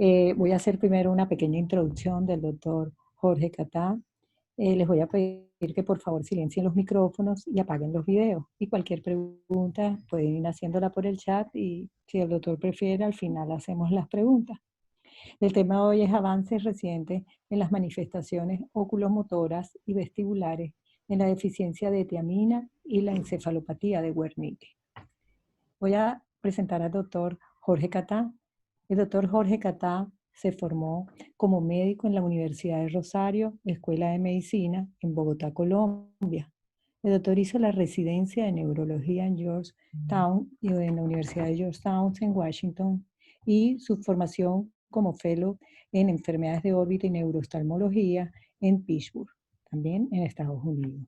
Voy a hacer primero una pequeña introducción del doctor Jorge Catá. Les voy a pedir que por favor silencien los micrófonos y apaguen los videos. Y cualquier pregunta pueden ir haciéndola por el chat y si el doctor prefiere, al final hacemos las preguntas. El tema de hoy es avances recientes en las manifestaciones oculomotoras y vestibulares en la deficiencia de tiamina y la encefalopatía de Wernicke. Voy a presentar al doctor Jorge Catá. El doctor Jorge Catá se formó como médico en la Universidad de Rosario, Escuela de Medicina, en Bogotá, Colombia. El doctor hizo la residencia de neurología en Georgetown y en la Universidad de Georgetown en Washington y su formación como fellow en enfermedades de órbita y neurooftalmología en Pittsburgh, también en Estados Unidos.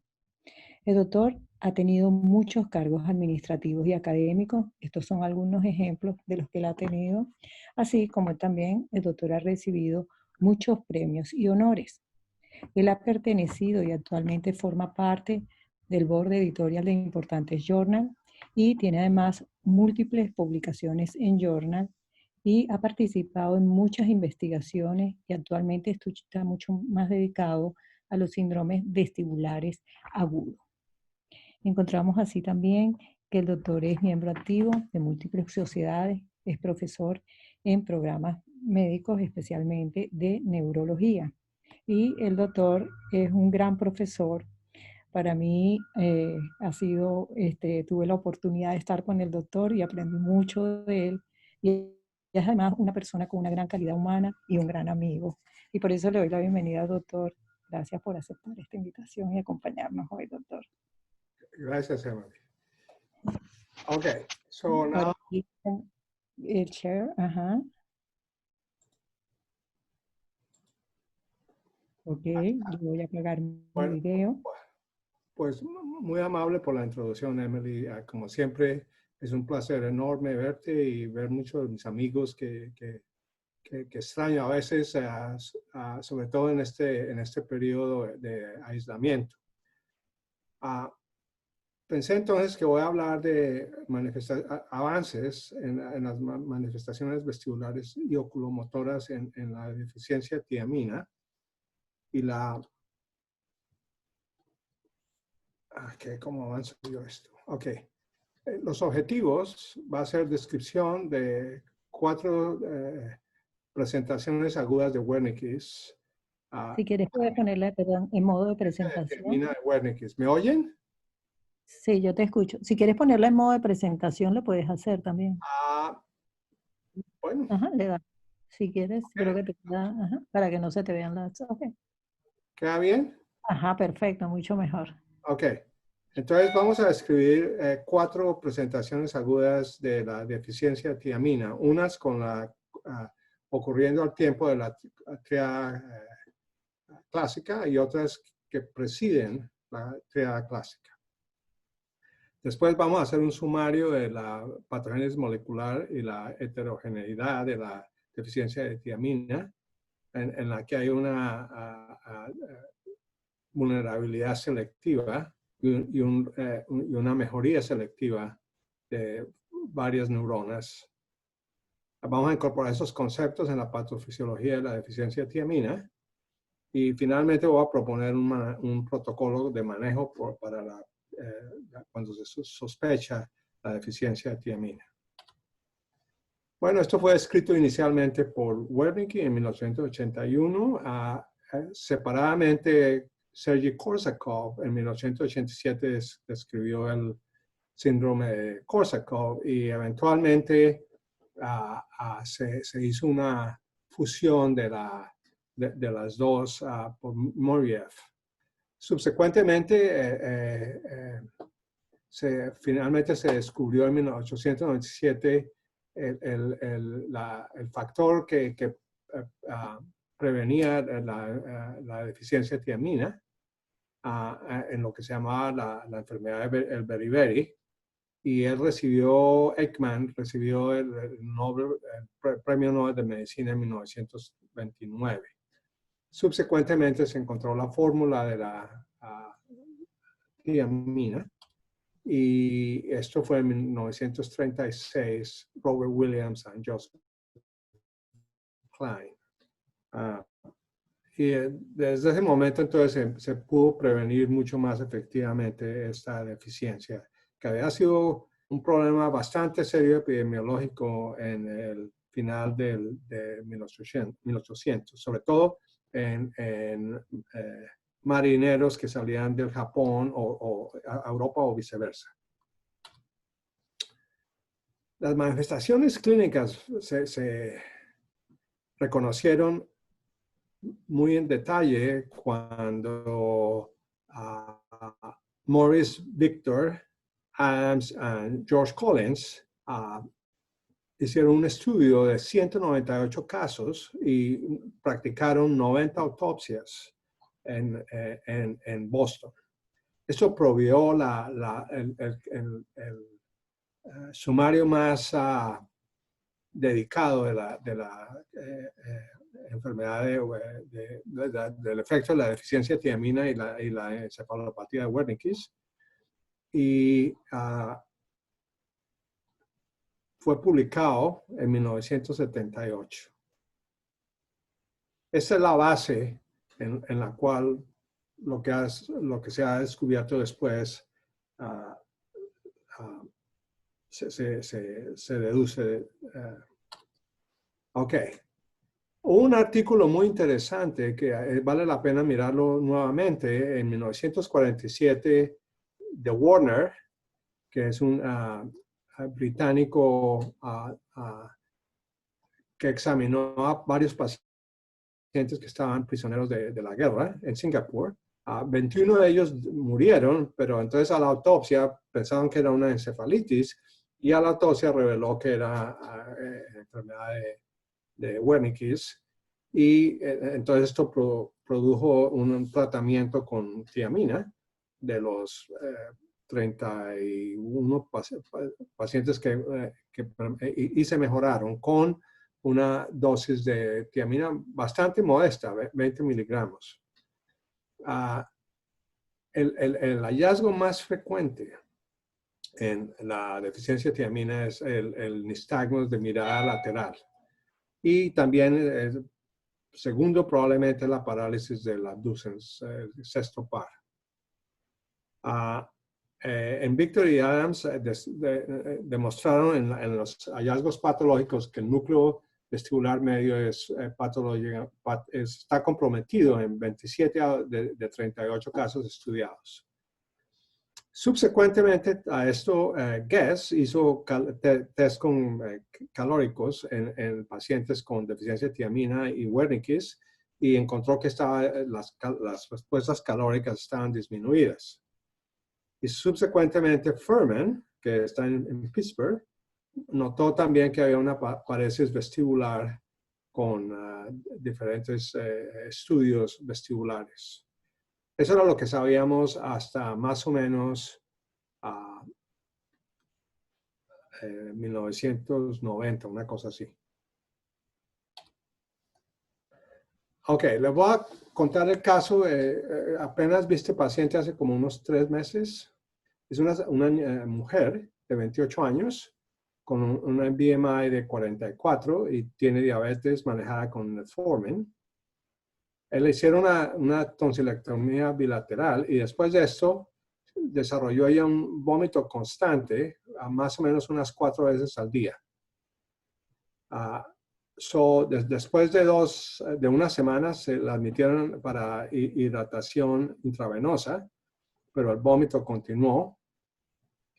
El doctor ha tenido muchos cargos administrativos y académicos. Estos son algunos ejemplos de los que él ha tenido, así como también el doctor ha recibido muchos premios y honores. Él ha pertenecido y actualmente forma parte del board editorial de importantes journals y tiene además múltiples publicaciones en journal y ha participado en muchas investigaciones y actualmente está mucho más dedicado a los síndromes vestibulares agudos. Encontramos así también que el doctor es miembro activo de múltiples sociedades, es profesor en programas médicos, especialmente de neurología. Y el doctor es un gran profesor. Para mí tuve la oportunidad de estar con el doctor y aprendí mucho de él. Y es además una persona con una gran calidad humana y un gran amigo. Y por eso le doy la bienvenida al doctor. Gracias por aceptar esta invitación y acompañarnos hoy, doctor. Gracias, Emily. Okay, so now... Ahora el share, ajá. Ok, yo voy a apagar mi video. Pues muy amable por la introducción, Emily. Como siempre, es un placer enorme verte y ver muchos de mis amigos que extraño a veces, sobre todo en este periodo de aislamiento. Pensé entonces que voy a hablar de avances en las manifestaciones vestibulares y oculomotoras en la deficiencia de tiamina y ¿cómo avanzo yo esto? Ok. Los objetivos va a ser descripción de 4 presentaciones agudas de Wernicke's. Si quieres puedes ponerla, perdón, en modo de presentación. Tiamina de Wernicke's. ¿Me oyen? Sí, yo te escucho. Si quieres ponerla en modo de presentación, lo puedes hacer también. Bueno. Ajá, le da. Si quieres, Okay. creo que te da, ajá, para que no se te vean las... Ok. ¿Queda bien? Ajá, perfecto, mucho mejor. Ok. Entonces vamos a describir 4 presentaciones agudas de la deficiencia de tiamina. Unas con ocurriendo al tiempo de la triada clásica y otras que preceden la triada clásica. Después vamos a hacer un sumario de la patogénesis molecular y la heterogeneidad de la deficiencia de tiamina, en la que hay una vulnerabilidad selectiva y una mejoría selectiva de varias neuronas. Vamos a incorporar esos conceptos en la patofisiología de la deficiencia de tiamina. Y finalmente voy a proponer un protocolo de manejo para cuando se sospecha la deficiencia de tiamina. Bueno, esto fue escrito inicialmente por Wernicke en 1981, separadamente Sergei Korsakov en 1987 describió el síndrome de Korsakov y eventualmente se hizo una fusión de las dos por Moriev. Subsecuentemente, finalmente se descubrió en 1897 el factor que prevenía la deficiencia de tiamina en lo que se llamaba la enfermedad del beriberi. Y él Ekman recibió el Premio Nobel de Medicina en 1929. Subsecuentemente se encontró la fórmula de la tiamina. Y esto fue en 1936, Robert Williams y Joseph Klein. Y desde ese momento entonces se pudo prevenir mucho más efectivamente esta deficiencia, que había sido un problema bastante serio epidemiológico en el final de 1800, sobre todo en marineros que salían del Japón o a Europa o viceversa. Las manifestaciones clínicas se reconocieron muy en detalle cuando Maurice Victor Adams y George Collins hicieron un estudio de 198 casos y practicaron 90 autopsias en Boston. Eso proveyó el sumario más dedicado de la enfermedad del efecto de la deficiencia de tiamina y la encefalopatía de Wernicke's. Y fue publicado en 1978. Esa es la base en la cual lo que se ha descubierto después se deduce. Ok. Un artículo muy interesante que vale la pena mirarlo nuevamente en 1947 de Warner, que es un británico que examinó a varios pacientes que estaban prisioneros de la guerra en Singapur. 21 de ellos murieron, pero entonces a la autopsia pensaban que era una encefalitis y a la autopsia reveló que era enfermedad de Wernicke's, y entonces esto produjo un tratamiento con tiamina de los 31 pacientes y se mejoraron con una dosis de tiamina bastante modesta, 20 miligramos. El hallazgo más frecuente en la deficiencia de tiamina es el nistagmus de mirada lateral. Y también el segundo probablemente la parálisis del abducens, el sexto par. En Victor y Adams demostraron en los hallazgos patológicos que el núcleo vestibular medio está comprometido en 27 de 38 casos estudiados. Subsecuentemente a esto, Guess hizo test calóricos en pacientes con deficiencia de tiamina y Wernicke's y encontró que las respuestas calóricas estaban disminuidas. Y subsecuentemente Furman, que está en Pittsburgh, notó también que había una parálisis vestibular con diferentes estudios vestibulares. Eso era lo que sabíamos hasta más o menos 1990, una cosa así. Ok, les voy a contar el caso. Apenas vi este paciente hace como unos 3 meses. Es una mujer de 28 años con una BMI de 44 y tiene diabetes manejada con metformin. Le hicieron una tonsilectomía bilateral y después de esto desarrolló ella un vómito constante a más o menos unas 4 veces al día. Después de unas semanas se la admitieron para hidratación intravenosa, pero el vómito continuó.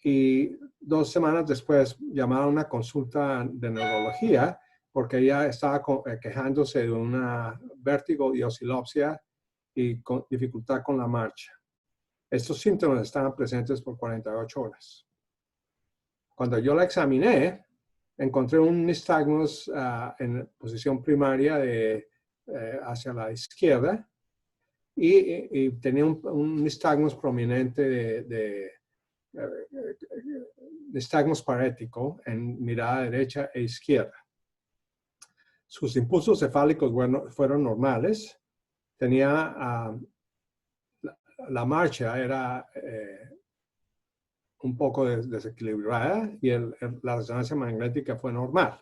Y 2 semanas después llamaron a una consulta de neurología porque ella estaba quejándose de una vértigo y oscilopsia y con dificultad con la marcha. Estos síntomas estaban presentes por 48 horas. Cuando yo la examiné, encontré un nistagmus en posición primaria hacia la izquierda y tenía un nistagmus prominente de nistagmus parético en mirada derecha e izquierda. Sus impulsos cefálicos fueron normales. Tenía la marcha era un poco desequilibrada y la resonancia magnética fue normal.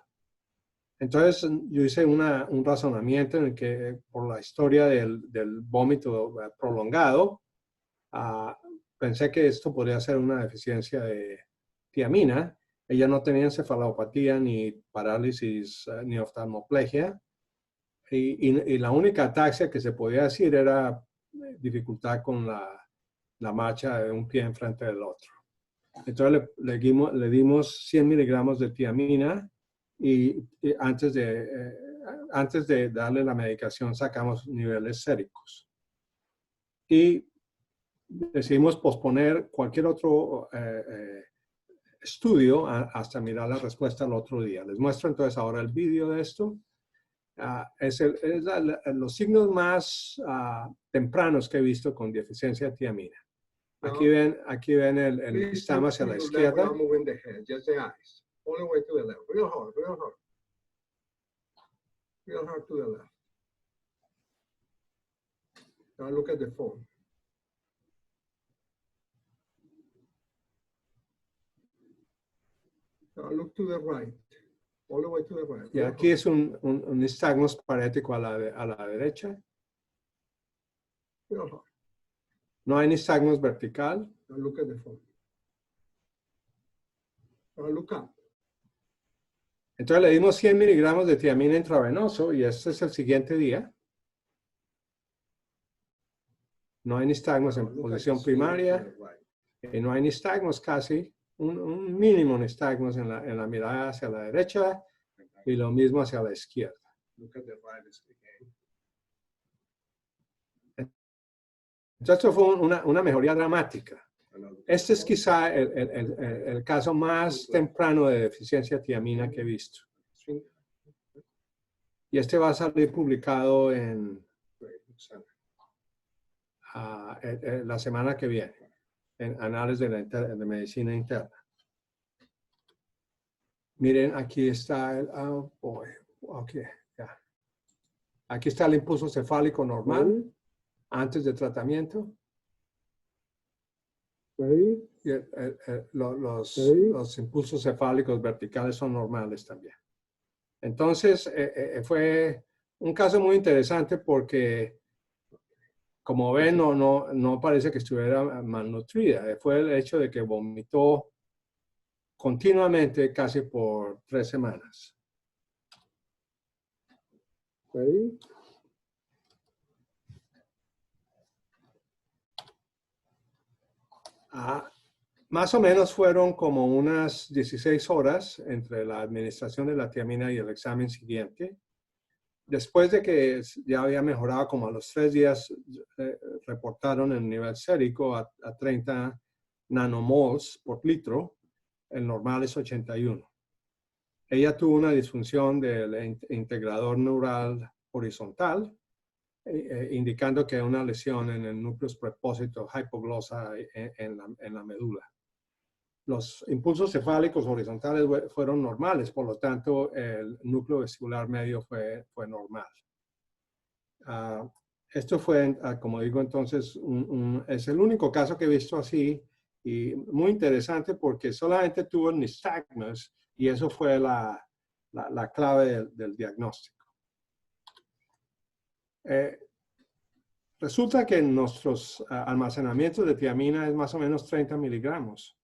Entonces yo hice un razonamiento en el que por la historia del vómito prolongado, pensé que esto podría ser una deficiencia de tiamina. Ella no tenía encefalopatía, ni parálisis, ni oftalmoplegia. Y la única ataxia que se podía decir era dificultad con la marcha de un pie enfrente del otro. Entonces le dimos 100 miligramos de tiamina y antes de darle la medicación sacamos niveles séricos. Y decidimos posponer cualquier otro estudio hasta mirar la respuesta al otro día. Les muestro entonces ahora el vídeo de esto. Los signos más tempranos que he visto con deficiencia de tiamina. Aquí ven el listado hacia la izquierda. Real hard to the left. Now look at the phone. Now look to the right. All the way to the right. Y aquí es un nistagmus parético a la derecha. Real hard. No hay nistagmus vertical. Now look at the phone. Now look up. Entonces le dimos 100 miligramos de tiamina intravenoso y este es el siguiente día. No hay nistagmos en posición primaria. Y no hay nistagmos casi. Un mínimo nistagmos en la mirada hacia la derecha y lo mismo hacia la izquierda. Entonces esto fue una mejoría dramática. Este es quizá el caso más temprano de deficiencia de tiamina que he visto. Y este va a salir publicado en la semana que viene, en Anales de Medicina Interna. Miren, aquí está aquí está el impulso cefálico normal antes del tratamiento. Y los impulsos cefálicos verticales son normales también. Entonces, fue un caso muy interesante porque, como ven, no parece que estuviera malnutrida. Fue el hecho de que vomitó continuamente casi por 3 semanas. Más o menos fueron como unas 16 horas entre la administración de la tiamina y el examen siguiente. Después de que ya había mejorado, como a los 3 días, reportaron el nivel sérico a 30 nanomoles por litro. El normal es 81. Ella tuvo una disfunción del integrador neural horizontal, indicando que hay una lesión en el núcleo prepósito hypoglosa en la médula. Los impulsos cefálicos horizontales fueron normales, por lo tanto, el núcleo vestibular medio fue normal. Esto fue, como digo, entonces, es el único caso que he visto así, y muy interesante porque solamente tuvo el nistagmus, y eso fue la clave del diagnóstico. Resulta que nuestros almacenamientos de tiamina es más o menos 30 miligramos.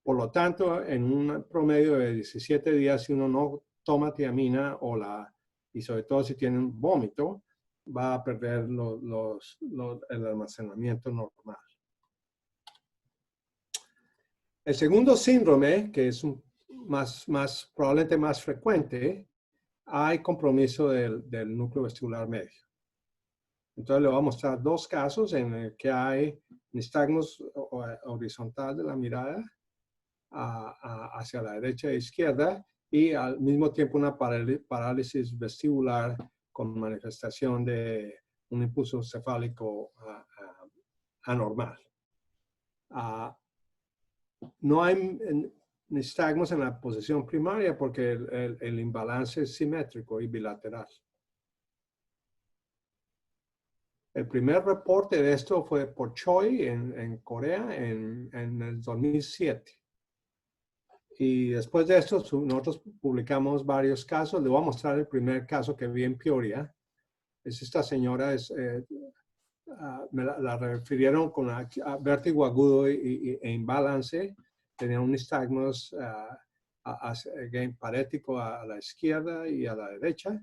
Por lo tanto, en un promedio de 17 días, si uno no toma tiamina y sobre todo si tiene un vómito, va a perder el almacenamiento normal. El segundo síndrome, que es probablemente más frecuente, hay compromiso del núcleo vestibular medio. Entonces le voy a mostrar 2 casos en el que hay nistagmus horizontal de la mirada hacia la derecha e izquierda y al mismo tiempo una parálisis vestibular con manifestación de un impulso cefálico anormal. No hay nistagmus en la posición primaria porque el imbalance es simétrico y bilateral. El primer reporte de esto fue por Choi en Corea en el 2007. Y después de esto, nosotros publicamos varios casos. Le voy a mostrar el primer caso que vi en Peoria. Es esta señora, me la refirieron con vértigo agudo e imbalance. Tenía un nistagmus parético a la izquierda y a la derecha.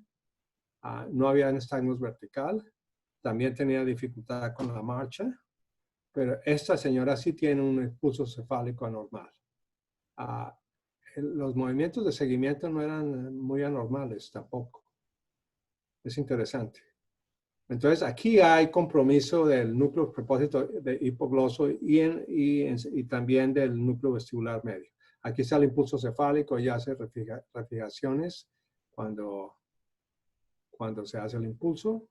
No había nistagmus vertical. También tenía dificultad con la marcha. Pero esta señora sí tiene un impulso cefálico anormal. Los movimientos de seguimiento no eran muy anormales tampoco. Es interesante. Entonces, aquí hay compromiso del núcleo propósito de hipogloso y también del núcleo vestibular medio. Aquí está el impulso cefálico y hace refijaciones cuando se hace el impulso.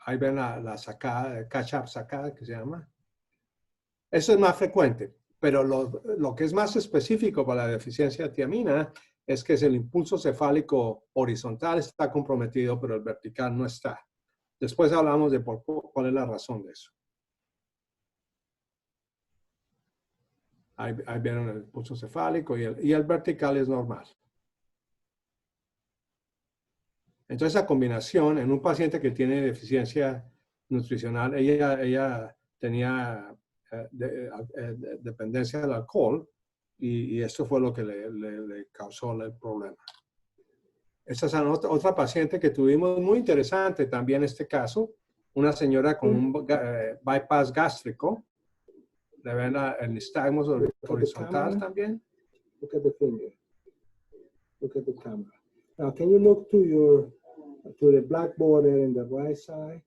Ahí ven la sacada, catch-up sacada que se llama. Eso es más frecuente, pero lo que es más específico para la deficiencia de tiamina es que el impulso cefálico horizontal está comprometido, pero el vertical no está. Después hablamos de cuál es la razón de eso. Ahí vieron el impulso cefálico y el vertical es normal. Entonces, esa combinación en un paciente que tiene deficiencia nutricional, ella tenía dependencia del alcohol y esto fue lo que le causó el problema. Esta es otra paciente que tuvimos muy interesante también en este caso, una señora con un bypass gástrico. Le ven el nistagmus horizontal también. Look at the finger. Look at the camera. Now, can you look to the black border in the right side?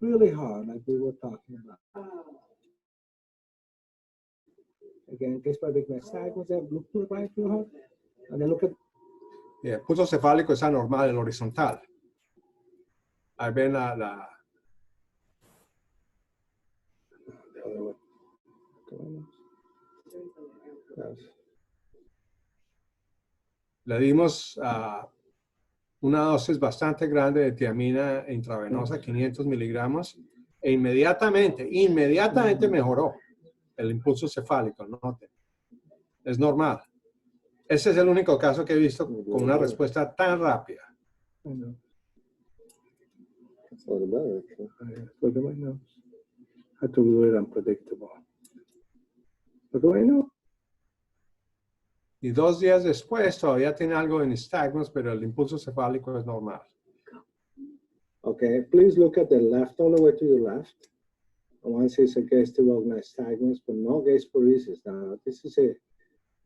Really hard, like we were talking about. Again, case by big nystagmus, look to the right real hard. And then look at... El pulso cefálico es anormal, el horizontal. Ahí ven le dimos una dosis bastante grande de tiamina intravenosa, 500 miligramos, e inmediatamente mejoró el impulso cefálico. Noten. Es normal. Ese es el único caso que he visto con una respuesta tan rápida. Look at my nose. I have to do it unpredictable. Look at my nose. Y 2 días después todavía tiene algo de nystagmus, pero el impulso cefálico es normal. Okay, please look at the left, all the way to the left. Once it's a gastro nystagmus, but no gastroparesis. Now, this is a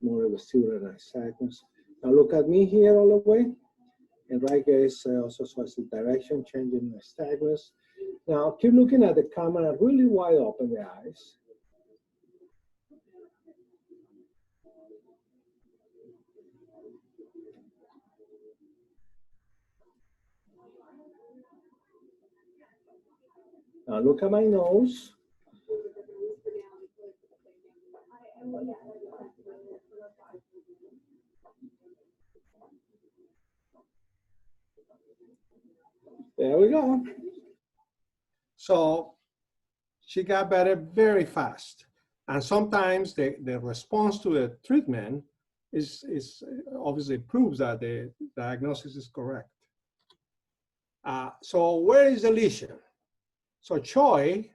more of a vestibular nystagmus. Now look at me here all the way. And right gaze also shows the direction changing nystagmus. Now keep looking at the camera really wide open the eyes. Now look at my nose. There we go. So she got better very fast. And sometimes the response to the treatment is obviously proves that the diagnosis is correct. So where is the lesion? So Choi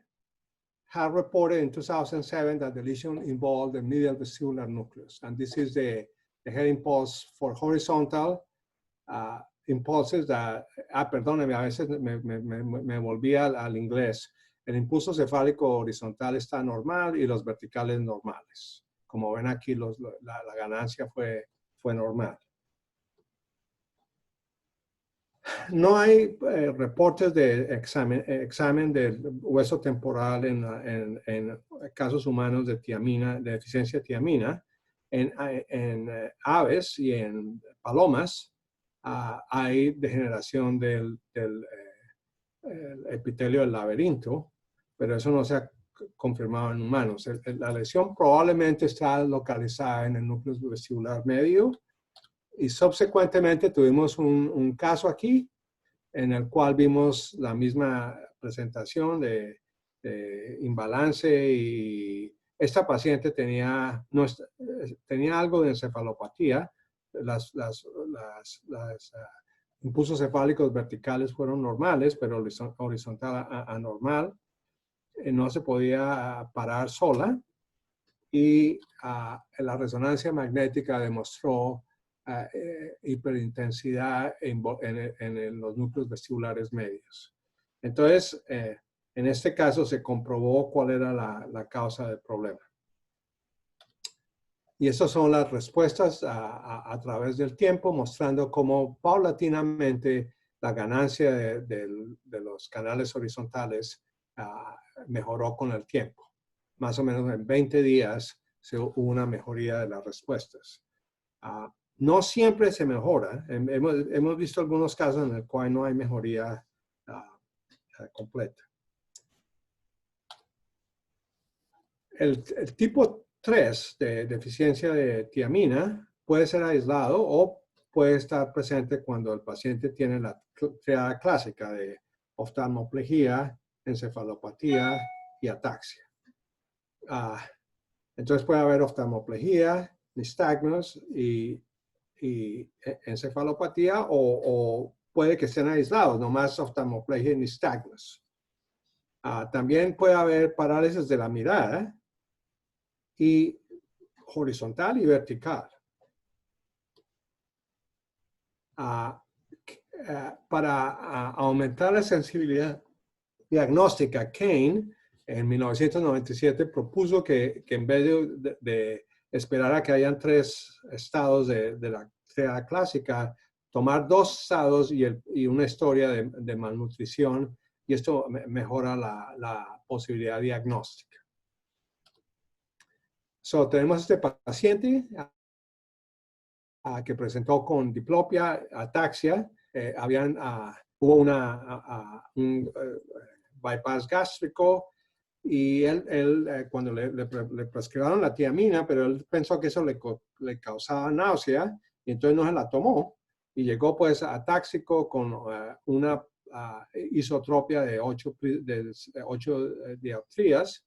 had reported in 2007 that the lesion involved the medial vestibular nucleus. And this is the head impulse for horizontal impulses that, perdóneme, a veces me volví al inglés. El impulso cefálico horizontal está normal y los verticales normales. Como ven aquí, la ganancia fue normal. No hay reportes de examen del hueso temporal en casos humanos de tiamina, de deficiencia de tiamina. En aves y en palomas hay degeneración del epitelio del laberinto, pero eso no se ha confirmado en humanos. La lesión probablemente está localizada en el núcleo vestibular medio y subsecuentemente tuvimos un caso aquí en el cual vimos la misma presentación de imbalance y esta paciente tenía, tenía algo de encefalopatía. Los impulsos cefálicos verticales fueron normales, pero horizontal anormal. No se podía parar sola. Y la resonancia magnética demostró hiperintensidad en los núcleos vestibulares medios. Entonces, en este caso se comprobó cuál era la causa del problema. Y estas son las respuestas a través del tiempo, mostrando cómo paulatinamente la ganancia de los canales horizontales mejoró con el tiempo. Más o menos en 20 días hubo una mejoría de las respuestas. No siempre se mejora. Hemos visto algunos casos en los cuales no hay mejoría completa. El tipo 3 de deficiencia de tiamina puede ser aislado o puede estar presente cuando el paciente tiene la triada clásica de oftalmoplegia, encefalopatía y ataxia. Entonces puede haber oftalmoplegia, nistagmus y encefalopatía, o puede que estén aislados, nomás oftalmoplegia y nistagmus. También puede haber parálisis de la mirada y horizontal y vertical. Para aumentar la sensibilidad diagnóstica, Kane en 1997 propuso que en vez de esperar a que hayan 3 estados de la triada clásica, tomar 2 estados y una historia de malnutrición, y esto mejora la posibilidad diagnóstica. Tenemos este paciente que presentó con diplopia, ataxia, hubo un bypass gástrico, y él cuando le prescribieron la tiamina, pero él pensó que eso le causaba náusea, y entonces no se la tomó, y llegó pues atáxico con una isotropia de 8 dioptrías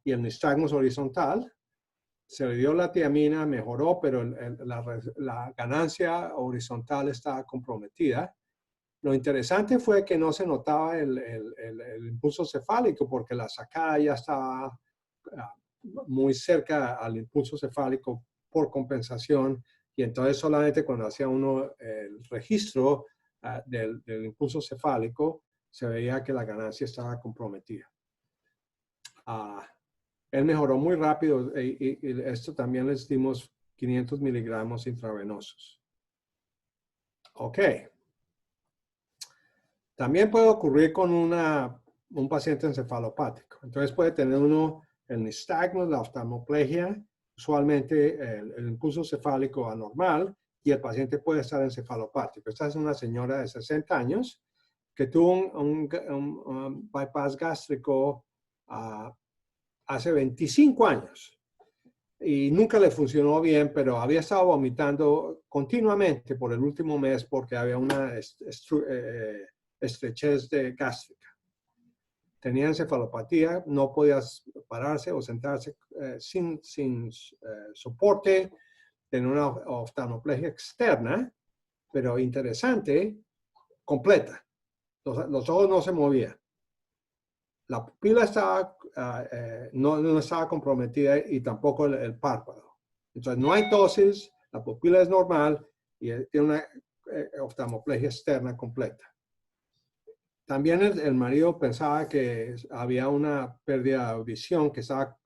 y el nistagmus horizontal. Se le dio la tiamina, mejoró, pero la ganancia horizontal estaba comprometida. Lo interesante fue que no se notaba el impulso cefálico, porque la sacada ya estaba muy cerca al impulso cefálico por compensación, y entonces solamente cuando hacía uno el registro del impulso cefálico se veía que la ganancia estaba comprometida. Él mejoró muy rápido, y esto también les dimos 500 miligramos intravenosos. Ok. También puede ocurrir con un paciente encefalopático. Entonces puede tener uno el nistagmus, la oftalmoplegia, usualmente el impulso cefálico anormal, y el paciente puede estar encefalopático. Esta es una señora de 60 años que tuvo un bypass gástrico hace 25 años y nunca le funcionó bien, pero había estado vomitando continuamente por el último mes porque había una estrechez gástrica. Tenía encefalopatía, no podía pararse o sentarse sin soporte, tenía una oftalmoplegia externa, pero interesante, completa. Los ojos no se movían. La pupila no estaba comprometida, y tampoco el párpado. Entonces no hay tosis, la pupila es normal y tiene una oftalmoplegia externa completa. También el marido pensaba que había una pérdida de audición que estaba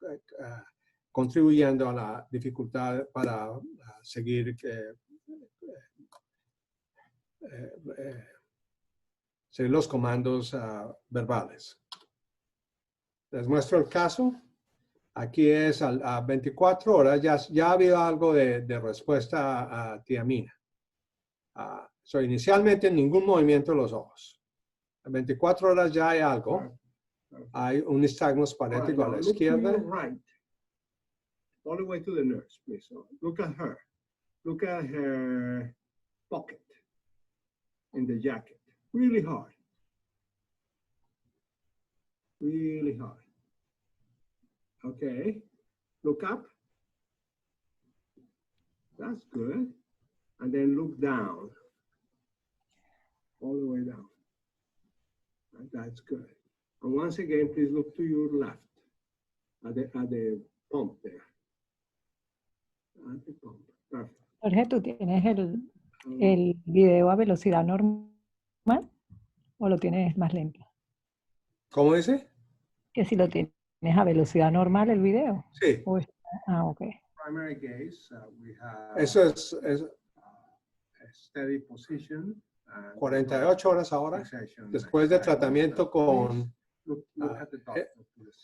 contribuyendo a la dificultad para seguir los comandos verbales. Les muestro el caso. Aquí es a 24 horas, ya había algo de respuesta a tiamina. Inicialmente ningún movimiento de los ojos. A 24 horas ya hay algo. Hay un nistagmus parético a la izquierda. Right. All the way to the nurse, please. Look at her. Look at her pocket in the jacket. Really hard. Really hard. Okay. Look up. That's good. And then look down. All the way down. And that's good. And once again, please look to your left at the pump there. At the pump. Perfect. Jorge, ¿tú tienes el video a velocidad normal o lo tienes más lento? ¿Cómo dice? Que si lo tienes a velocidad normal el video. Sí. Ok. Primary gaze, we have eso es steady position. 48 horas ahora, después de tratamiento con...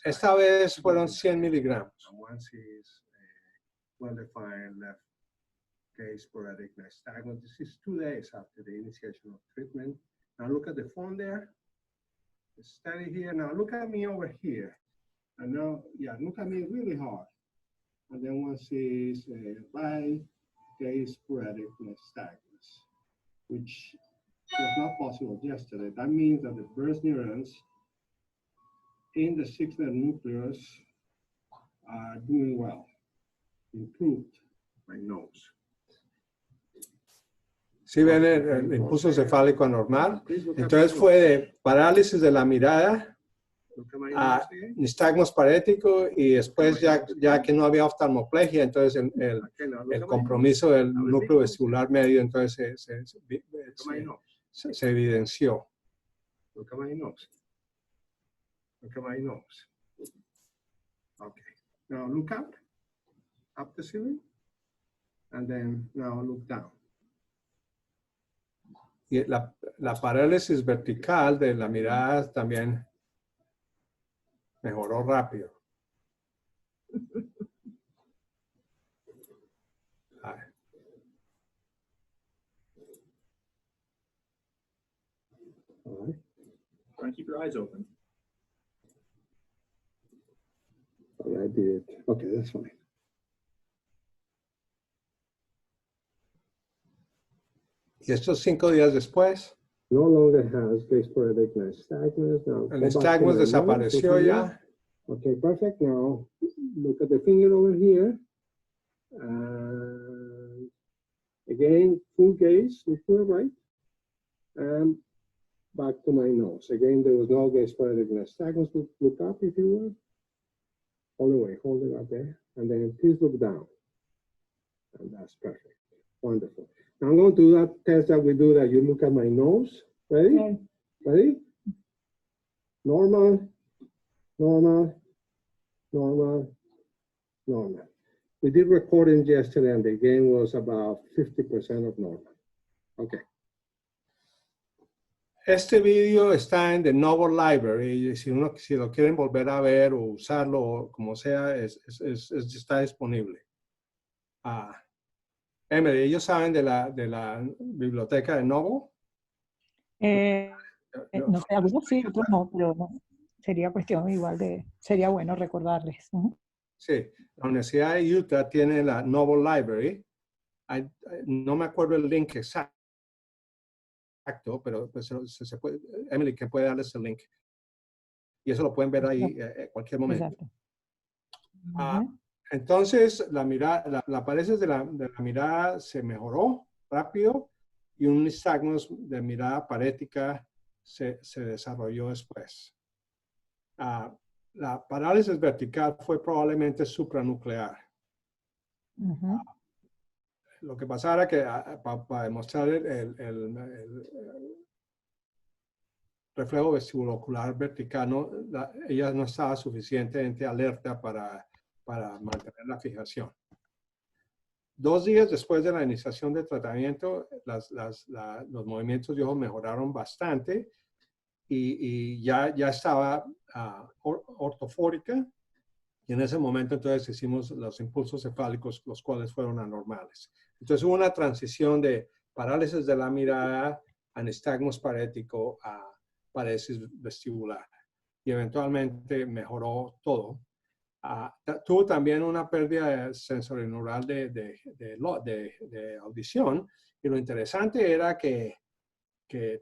esta vez fueron 100 miligramos. Well-defined left gaze sporadic nystagmus. This is 2 days after the initiation of treatment. Now look at the phone there. Steady here. Now look at me over here. And now, yeah, look at me really hard. And then one sees right gaze sporadic nystagmus, which was not possible yesterday. That means that the burst neurons in the sixth nerve nucleus are doing well. Improved my nose. ¿Sí ven el impulso cefálico anormal? Entonces fue de parálisis de la mirada a nistagmus parético y después ya que no había oftalmoplegia, entonces el compromiso del núcleo vestibular medio entonces se evidenció. Look at my nose. Look at my nose. Okay. Now look up the ceiling, and then now look down. Y la parálisis vertical de la mirada también mejoró rápido. Try and keep your eyes open. Oh, I did. Okay, that's fine. Y estos 5 días después, No longer has gaze sporadic nystagmus. Now, el nystagmus desapareció ya. Okay, perfect. Now, look at the finger over here. Again, full gaze, look to the right. And back to my nose. Again, there was no gaze sporadic nystagmus. Look up if you will. All the way, hold it up there. And then please look down. And that's perfect. Wonderful. Now I'm going to do that test that we do that you look at my nose. Ready? Okay. Ready? Normal, normal, normal, normal. We did recordings yesterday and the gain was about 50% of normal. Okay. Este video está en The Novel Library y si lo quieren volver a ver o usarlo o como sea, está disponible. Emily, ¿ellos saben de la biblioteca de Novel? No sé, algunos sí, otros no, pero no. Sería cuestión igual sería bueno recordarles. Sí, la Universidad de Utah tiene la Novel Library. No me acuerdo el link exacto, pero pues, se puede, Emily, que puede darles el link. Y eso lo pueden ver ahí en cualquier momento. Exacto. Entonces, la parálisis de la mirada se mejoró rápido y un nistagmus de mirada parética se desarrolló después. La parálisis vertical fue probablemente supranuclear. Lo que pasaba era que para demostrar el reflejo vestibulocular vertical, ella no estaba suficientemente alerta para mantener la fijación. 2 días después de la iniciación del tratamiento, los movimientos de ojo mejoraron bastante y ya estaba ortofórica. Y en ese momento entonces hicimos los impulsos cefálicos, los cuales fueron anormales. Entonces hubo una transición de parálisis de la mirada a nistagmus parético a parálisis vestibular. Y eventualmente mejoró todo. Tuvo también una pérdida sensorineural de audición. Y lo interesante era que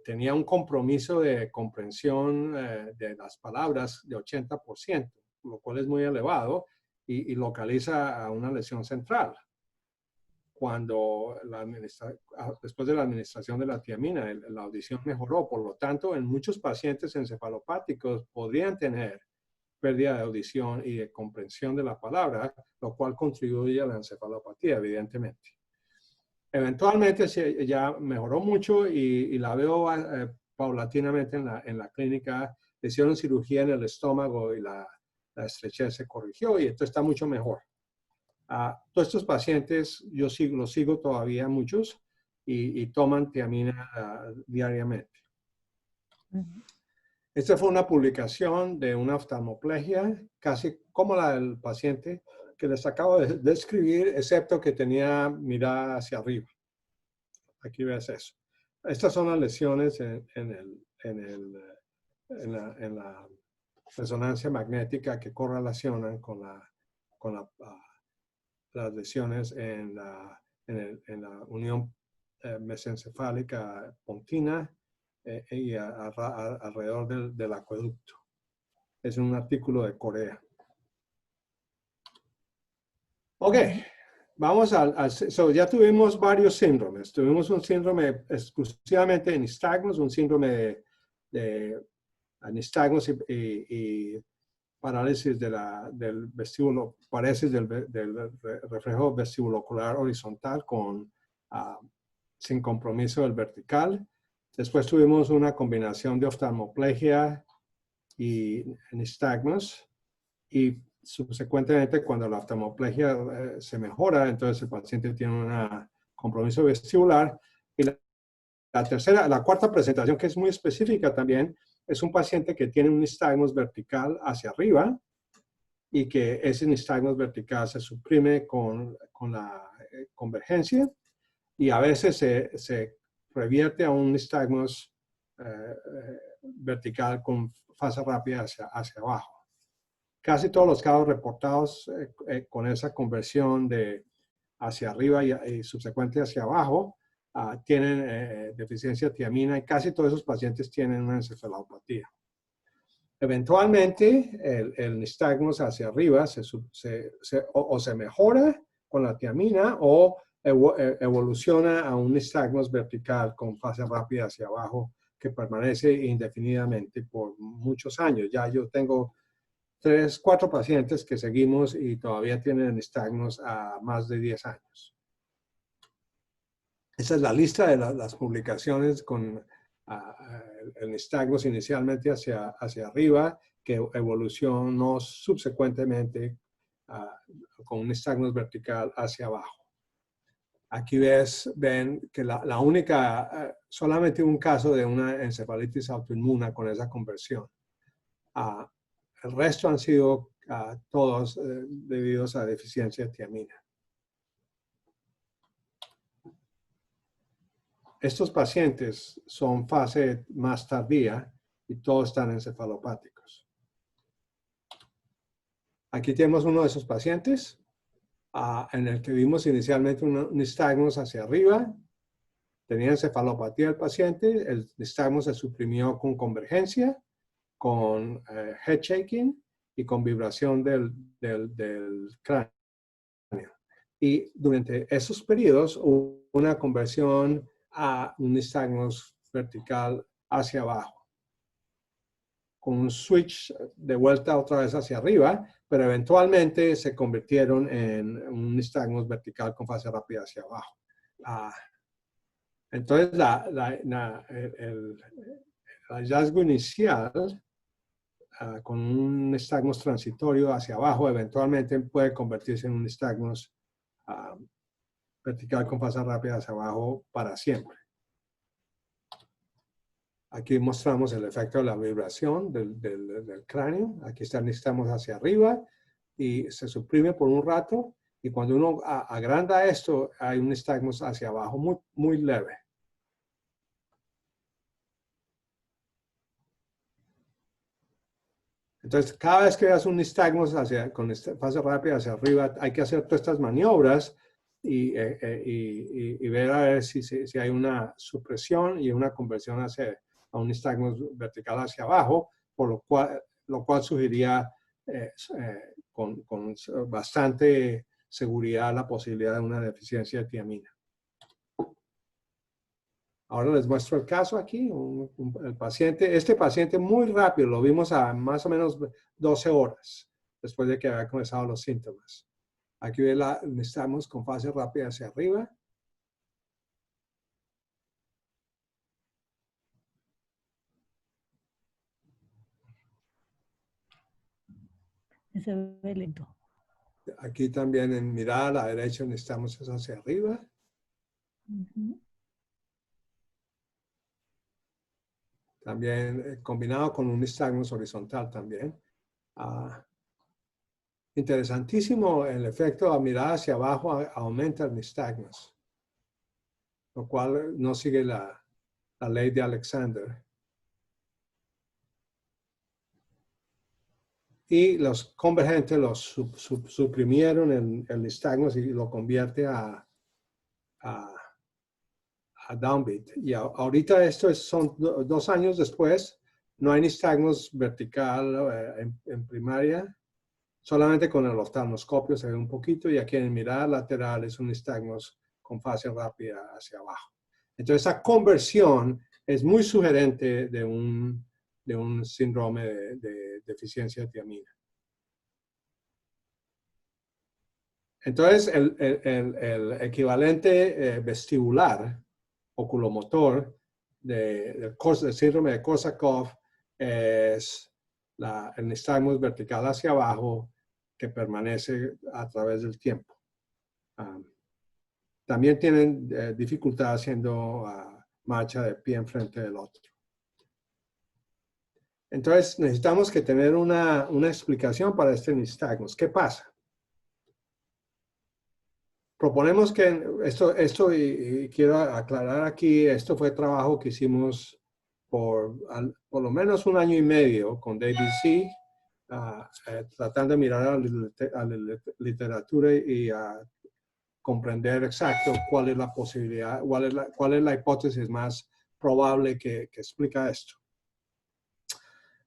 tenía un compromiso de comprensión de las palabras de 80%. Lo cual es muy elevado, y localiza a una lesión central. Cuando después de la administración de la tiamina, la audición mejoró. Por lo tanto, en muchos pacientes encefalopáticos podrían tener pérdida de audición y de comprensión de la palabra, lo cual contribuye a la encefalopatía, evidentemente. Eventualmente ya mejoró mucho y la veo paulatinamente en la clínica. Le hicieron cirugía en el estómago y la estrechez se corrigió y esto está mucho mejor. Todos estos pacientes, los sigo todavía muchos y toman tiamina diariamente. Esta fue una publicación de una oftalmoplegia, casi como la del paciente que les acabo de describir, excepto que tenía mirada hacia arriba. Aquí ves eso. Estas son las lesiones en la resonancia magnética que correlacionan con las lesiones en la unión mesencefálica pontina y alrededor del acueducto. Es un artículo de Corea. Ok, vamos ya tuvimos varios síndromes. Tuvimos un síndrome exclusivamente de nistagmus, un síndrome de nistagmus y parálisis del vestíbulo, parálisis del reflejo vestibulocular horizontal sin compromiso del vertical. Después tuvimos una combinación de oftalmoplegia y nistagmus y subsecuentemente cuando la oftalmoplegia se mejora, entonces el paciente tiene un compromiso vestibular. Y la cuarta presentación, que es muy específica también, es un paciente que tiene un nistagmus vertical hacia arriba y que ese nistagmus vertical se suprime con la convergencia y a veces se revierte a un nistagmus vertical con fase rápida hacia abajo. Casi todos los casos reportados con esa conversión de hacia arriba y subsecuente hacia abajo tienen deficiencia de tiamina y casi todos esos pacientes tienen una encefalopatía. Eventualmente, el nistagmus hacia arriba o se mejora con la tiamina o evoluciona a un nistagmus vertical con fase rápida hacia abajo que permanece indefinidamente por muchos años. Ya yo tengo 3, 4 pacientes que seguimos y todavía tienen nistagmus a más de 10 años. Esa es la lista de las publicaciones con el nistagmus inicialmente hacia arriba, que evolucionó subsecuentemente con un nistagmus vertical hacia abajo. Aquí ven que la única, solamente un caso de una encefalitis autoinmune con esa conversión. El resto han sido todos debidos a deficiencia de tiamina. Estos pacientes son fase más tardía y todos están encefalopáticos. Aquí tenemos uno de esos pacientes en el que vimos inicialmente un nistagmus hacia arriba. Tenía encefalopatía el paciente, el nistagmus se suprimió con convergencia, con head shaking y con vibración del cráneo. Y durante esos periodos hubo una conversión a un nistagmus vertical hacia abajo, con un switch de vuelta otra vez hacia arriba, pero eventualmente se convirtieron en un nistagmus vertical con fase rápida hacia abajo. Entonces, el hallazgo inicial con un nistagmus transitorio hacia abajo eventualmente puede convertirse en un nistagmus vertical con fase rápida hacia abajo para siempre. Aquí mostramos el efecto de la vibración del cráneo. Aquí está el nistagmus hacia arriba y se suprime por un rato. Y cuando uno agranda esto, hay un nistagmus hacia abajo muy, muy leve. Entonces, cada vez que veas un nistagmus con fase rápida hacia arriba, hay que hacer todas estas maniobras y ver a ver si hay una supresión y una conversión a un nistagmus vertical hacia abajo, por lo cual sugeriría con bastante seguridad la posibilidad de una deficiencia de tiamina. Ahora les muestro el caso aquí. El paciente, este paciente muy rápido, lo vimos a más o menos 12 horas después de que había comenzado los síntomas. Aquí estamos con fase rápida hacia arriba. Se ve lento. Aquí también en mirada a la derecha necesitamos eso hacia arriba. También combinado con un nistagmus horizontal también. Interesantísimo el efecto a mirada hacia abajo aumenta el nistagmus, lo cual no sigue la ley de Alexander. Y los convergentes los suprimieron el nistagmus y lo convierte a downbeat. Y ahorita son 2 años después, no hay nistagmus vertical en primaria, solamente con el oftalmoscopio se ve un poquito, y aquí en mirada lateral es un nistagmus con fase rápida hacia abajo. Entonces esa conversión es muy sugerente de un síndrome de deficiencia de tiamina. Entonces el equivalente vestibular, oculomotor, del síndrome de Korsakoff es el nistagmus vertical hacia abajo que permanece a través del tiempo. También tienen dificultad haciendo marcha de pie enfrente del otro. Entonces necesitamos que tener una explicación para este nistagmus. ¿Qué pasa? Proponemos que esto y quiero aclarar aquí, esto fue trabajo que hicimos por lo menos 1 año y medio con David C., tratando de mirar a la literatura y a comprender exacto cuál es la posibilidad, cuál es la hipótesis más probable que explica esto.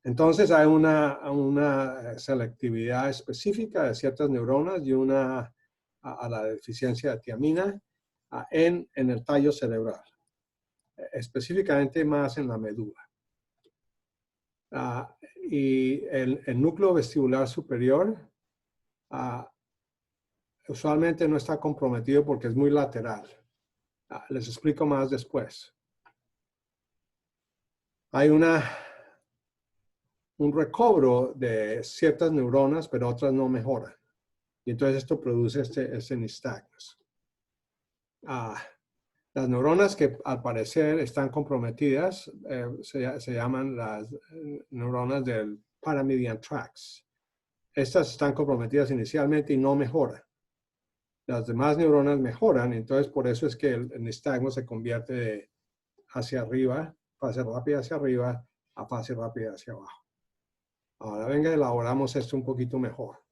Entonces hay una selectividad específica de ciertas neuronas y a la deficiencia de tiamina en el tallo cerebral, específicamente más en la médula. Y el núcleo vestibular superior usualmente no está comprometido porque es muy lateral. Les explico más después. Hay un recobro de ciertas neuronas, pero otras no mejoran. Y entonces esto produce este nistagmus. Las neuronas que al parecer están comprometidas se llaman las neuronas del paramedian tracts. Estas están comprometidas inicialmente y no mejoran. Las demás neuronas mejoran, entonces por eso es que el nistagmus se convierte hacia arriba, fase rápida hacia arriba, a fase rápida hacia abajo. Ahora venga, elaboramos esto un poquito mejor.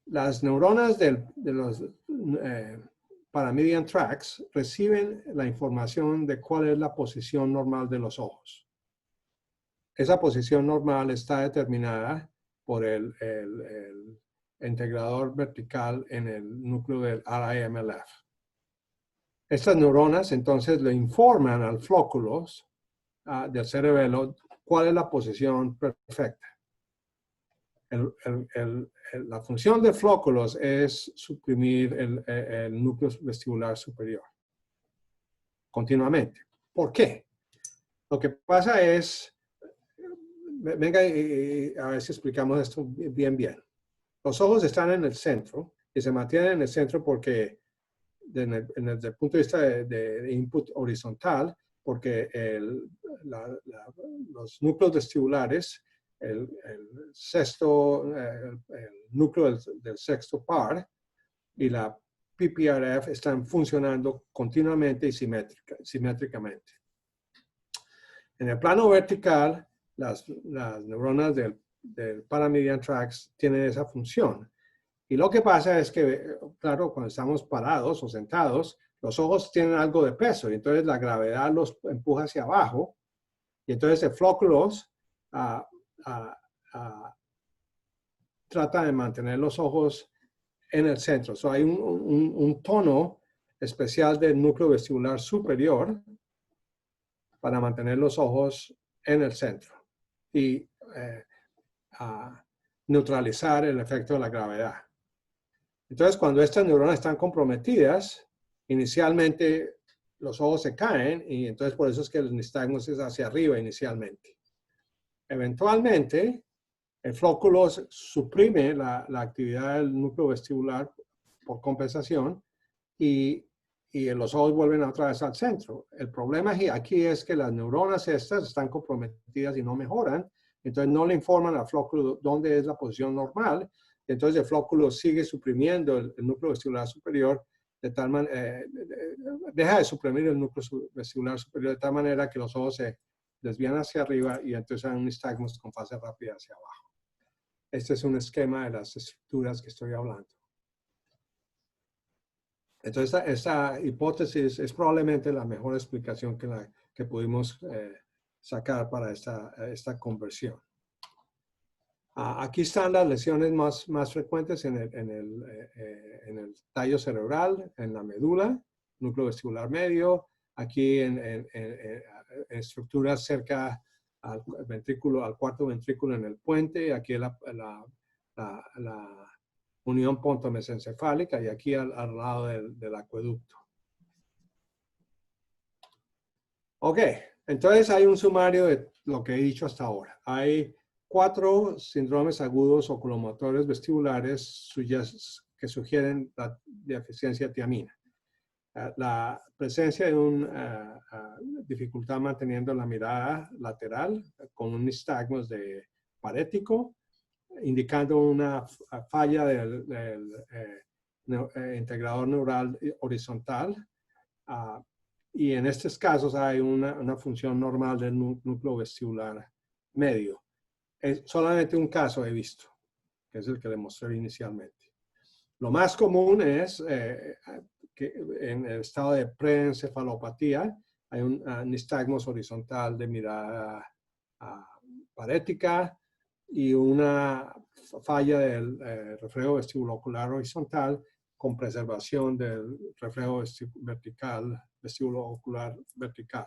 Las neuronas de los paramedian tracts reciben la información de cuál es la posición normal de los ojos. Esa posición normal está determinada por el integrador vertical en el núcleo del RIMLF. Estas neuronas entonces le informan al flóculos del cerebelo cuál es la posición perfecta. La función de flóculos es suprimir el núcleo vestibular superior continuamente. ¿Por qué? Lo que pasa es, venga y a ver si explicamos esto bien. Los ojos están en el centro y se mantienen en el centro porque, desde el punto de vista de input horizontal, porque los núcleos vestibulares, el núcleo del sexto par y la PPRF están funcionando continuamente y simétricamente. En el plano vertical, las neuronas del paramedian tracts tienen esa función. Y lo que pasa es que, claro, cuando estamos parados o sentados, los ojos tienen algo de peso y entonces la gravedad los empuja hacia abajo y entonces el flóculos trata de mantener los ojos en el centro. So, hay un tono especial del núcleo vestibular superior para mantener los ojos en el centro y neutralizar el efecto de la gravedad. Entonces, cuando estas neuronas están comprometidas, inicialmente los ojos se caen y entonces por eso es que el nistagmus es hacia arriba inicialmente. Eventualmente, el flóculo suprime la actividad del núcleo vestibular por compensación y los ojos vuelven otra vez al centro. El problema aquí es que las neuronas estas están comprometidas y no mejoran, entonces no le informan al flóculo dónde es la posición normal, entonces el flóculo sigue suprimiendo el núcleo vestibular superior, de tal manera, deja de suprimir el núcleo vestibular superior de tal manera que los ojos se desvían hacia arriba y entonces hay un nistagmus con fase rápida hacia abajo. Este es un esquema de las estructuras que estoy hablando. Entonces, esta hipótesis es probablemente la mejor explicación que pudimos sacar para esta conversión. Aquí están las lesiones más frecuentes en el tallo cerebral, en la médula, núcleo vestibular medio, aquí en estructuras cerca al ventrículo, al cuarto ventrículo en el puente, aquí la unión pontomesencefálica y aquí al lado del acueducto. Ok, entonces hay un sumario de lo que he dicho hasta ahora. Hay 4 síndromes agudos oculomotores vestibulares que sugieren la deficiencia de tiamina. La presencia de una dificultad manteniendo la mirada lateral con un nistagmus parético, indicando una falla del integrador neural horizontal. Y en estos casos hay una función normal del núcleo vestibular medio. Solamente un caso he visto, que es el que le mostré inicialmente. Lo más común es que en el estado de preencefalopatía hay un nistagmus horizontal de mirada parética y una falla del reflejo vestibulocular horizontal con preservación del reflejo vestibulocular vertical.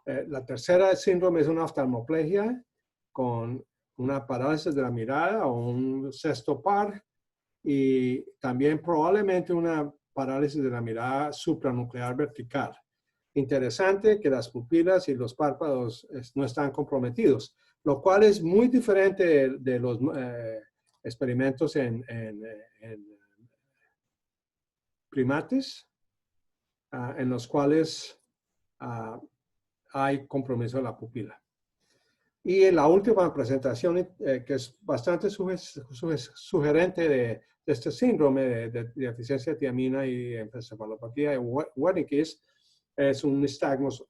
La tercera síndrome es una oftalmoplegia con una parálisis de la mirada o un sexto par y también probablemente una parálisis de la mirada supranuclear vertical. Interesante que las pupilas y los párpados no están comprometidos, lo cual es muy diferente de los experimentos en primates, en los cuales hay compromiso de la pupila. Y en la última presentación, que es bastante sugerente de este síndrome de deficiencia de tiamina y encefalopatía de Wernicke's, es un nistagmus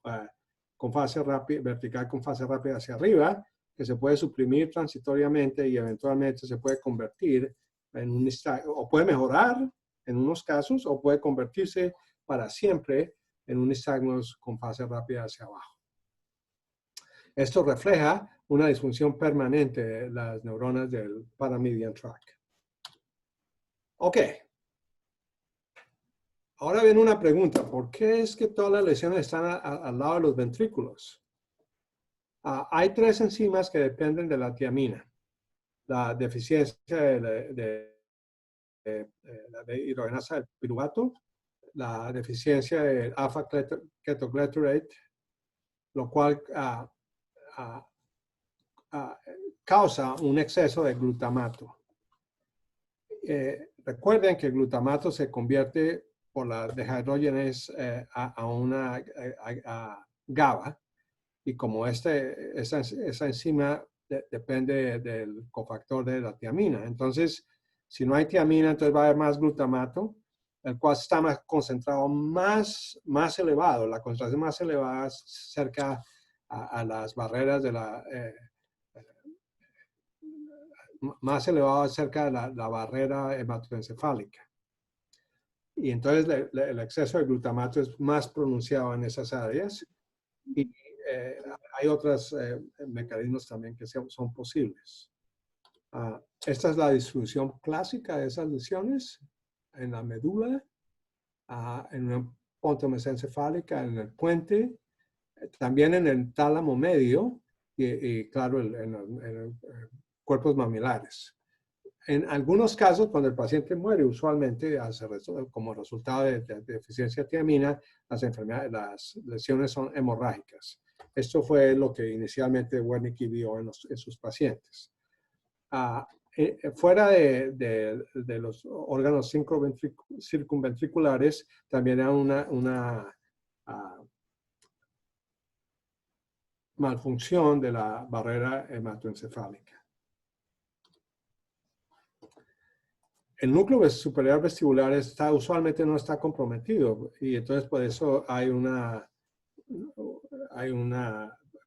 con fase rápida, vertical con fase rápida hacia arriba, que se puede suprimir transitoriamente y eventualmente se puede convertir en un nistagmus, o puede mejorar en unos casos, o puede convertirse para siempre en un nistagmus con fase rápida hacia abajo. Esto refleja una disfunción permanente de las neuronas del paramedian tract. Ok. Ahora viene una pregunta. ¿Por qué es que todas las lesiones están al lado de los ventrículos? Hay 3 enzimas que dependen de la tiamina. La deficiencia de hidrogenasa del piruvato, la deficiencia del alpha-ketoglutarate, lo cual causa un exceso de glutamato. Recuerden que el glutamato se convierte por la deshidrogenase a una GABA, y como esa enzima depende del cofactor de la tiamina. Entonces, si no hay tiamina, entonces va a haber más glutamato, el cual está más concentrado, más elevado. La concentración más elevada cerca a las barreras de la... más elevado cerca de la barrera hematoencefálica. Y entonces el exceso de glutamato es más pronunciado en esas áreas. Y hay otros mecanismos también que son posibles. Esta es la distribución clásica de esas lesiones en la médula, en una pontomesencefálica, en el puente, también en el tálamo medio y claro, en los cuerpos mamilares. En algunos casos, cuando el paciente muere, usualmente como resultado de deficiencia de tiamina, las lesiones son hemorrágicas. Esto fue lo que inicialmente Wernicke vio en sus pacientes. Fuera de los órganos circunventriculares, también hay una malfunción de la barrera hematoencefálica. El núcleo superior vestibular usualmente no está comprometido y entonces por eso hay una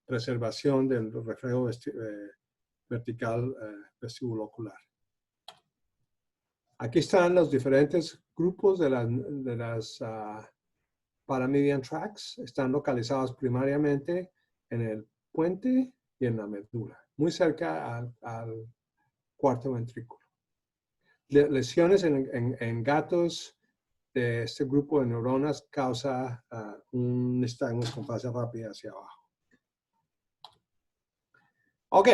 preservación del reflejo vertical vestibulocular. Aquí están los diferentes grupos de las paramedian tracts. Están localizados primariamente en el puente y en la médula, muy cerca al cuarto ventrículo. Lesiones en gatos de este grupo de neuronas causa un nistagmus con fase rápida hacia abajo. Ok,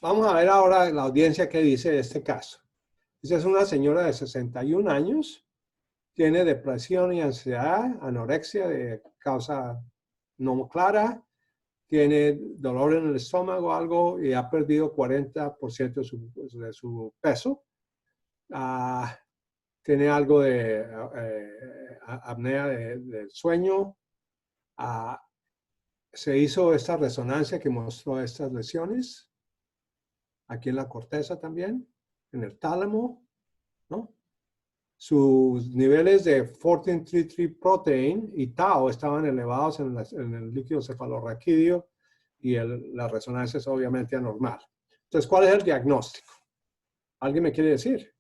vamos a ver ahora la audiencia que dice de este caso. Esta es una señora de 61 años, tiene depresión y ansiedad, anorexia de causa no clara, tiene dolor en el estómago algo y ha perdido 40% de su peso. Tiene algo de apnea del sueño. Se hizo esta resonancia que mostró estas lesiones. Aquí en la corteza también, en el tálamo, ¿no? Sus niveles de 14-3-3 protein y tau estaban elevados en el líquido cefalorraquídeo y la resonancia es obviamente anormal. Entonces, ¿cuál es el diagnóstico? ¿Alguien me quiere decir?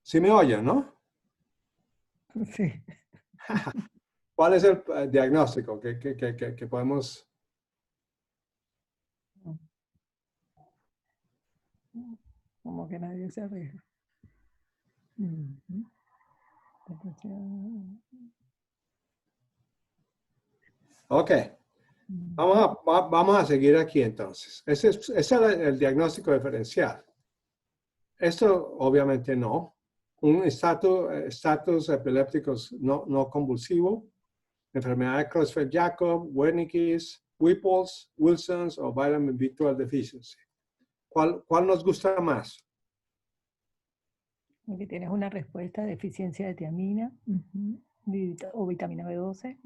Sí me oyen, ¿no? Sí. ¿Cuál es el diagnóstico que podemos? Como que nadie se arriesga. Ok. Vamos a seguir aquí entonces. Ese es el diagnóstico diferencial. Esto obviamente no. Un estatus epilépticos no convulsivo, enfermedad de Creutzfeldt-Jakob, Wernicke's, Whipple's, Wilson's o vitamin B12 deficiency. ¿Cuál nos gusta más? Aquí tienes una respuesta de deficiencia de tiamina o vitamina B12.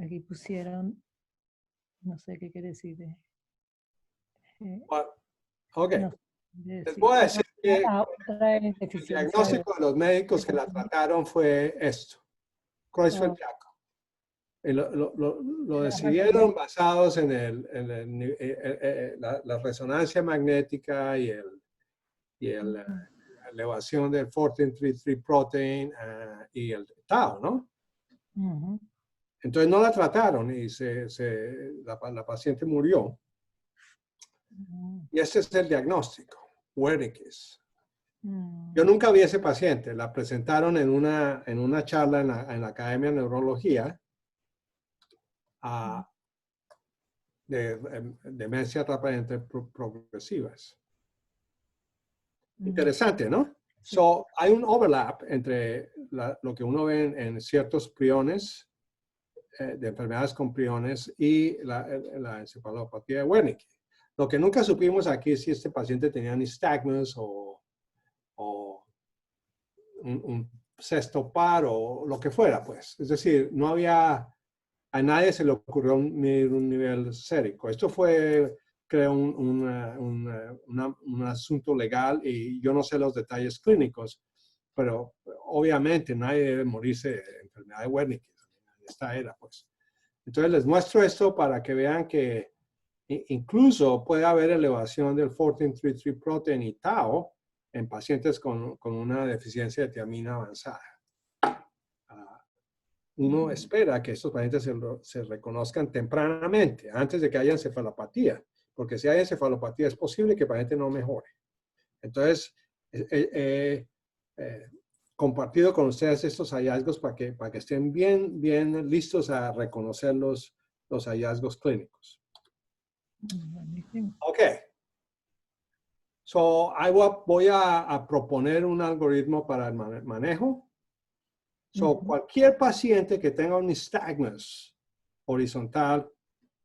Aquí pusieron, no sé qué quiere decir. Ok. No, Les voy a decir que el diagnóstico de los médicos que la trataron fue esto. Creutzfeldt-Jakob. Lo decidieron basados en la resonancia magnética y la elevación del 14-3-3 protein y el tau, ¿no? Entonces no la trataron y la paciente murió. Y este es el diagnóstico, Wernicke's. Yo nunca vi a ese paciente, la presentaron en una charla en la Academia de Neurología de demencia rápidamente progresivas. Interesante, ¿no? So, hay un overlap entre lo que uno ve en ciertos priones, de enfermedades con priones y la encefalopatía de Wernicke. Lo que nunca supimos aquí es si este paciente tenía nistagmus o un sexto par o lo que fuera, pues. Es decir, no había, a nadie se le ocurrió medir un nivel sérico. Esto fue, creo, un asunto legal y yo no sé los detalles clínicos, pero obviamente nadie debe morirse de enfermedad de Wernicke en esta era, pues. Entonces les muestro esto para que vean que incluso puede haber elevación del 14-3-3 protein y tau en pacientes con una deficiencia de tiamina avanzada. uno espera que estos pacientes se reconozcan tempranamente, antes de que haya encefalopatía, porque si hay encefalopatía es posible que el paciente no mejore. Entonces, compartido con ustedes estos hallazgos para que estén bien listos a reconocer los hallazgos clínicos. Ok. So, voy a proponer un algoritmo para el manejo. So, cualquier paciente que tenga un nistagmus horizontal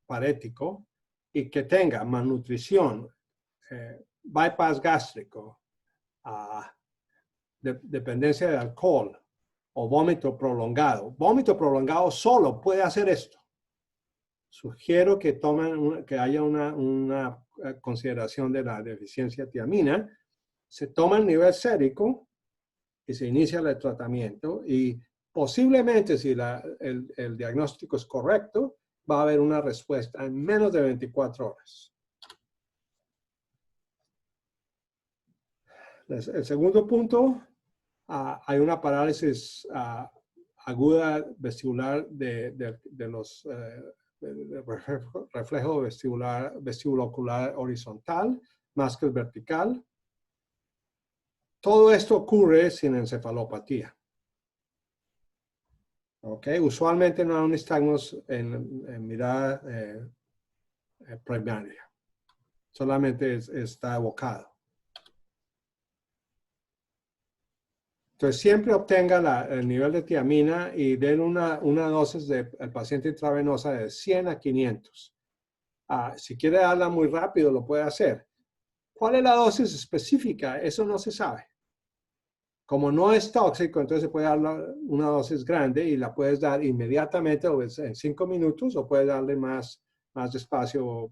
parético y que tenga malnutrición, bypass gástrico, dependencia de alcohol o vómito prolongado. Vómito prolongado solo puede hacer esto. Sugiero que haya una consideración de la deficiencia de tiamina. Se toma el nivel sérico y se inicia el tratamiento y posiblemente si el diagnóstico es correcto, va a haber una respuesta en menos de 24 horas. El segundo punto, hay una parálisis aguda vestibular de los reflejo vestibulocular horizontal más que el vertical. Todo esto ocurre sin encefalopatía. Okay. Usualmente no hay un nistagmus en mirada primaria. Solamente está evocado. Entonces, siempre obtenga el nivel de tiamina y den una dosis al paciente intravenosa de 100 a 500. Si quiere darla muy rápido, lo puede hacer. ¿Cuál es la dosis específica? Eso no se sabe. Como no es tóxico, entonces se puede dar una dosis grande y la puedes dar inmediatamente o en 5 minutos o puedes darle más despacio,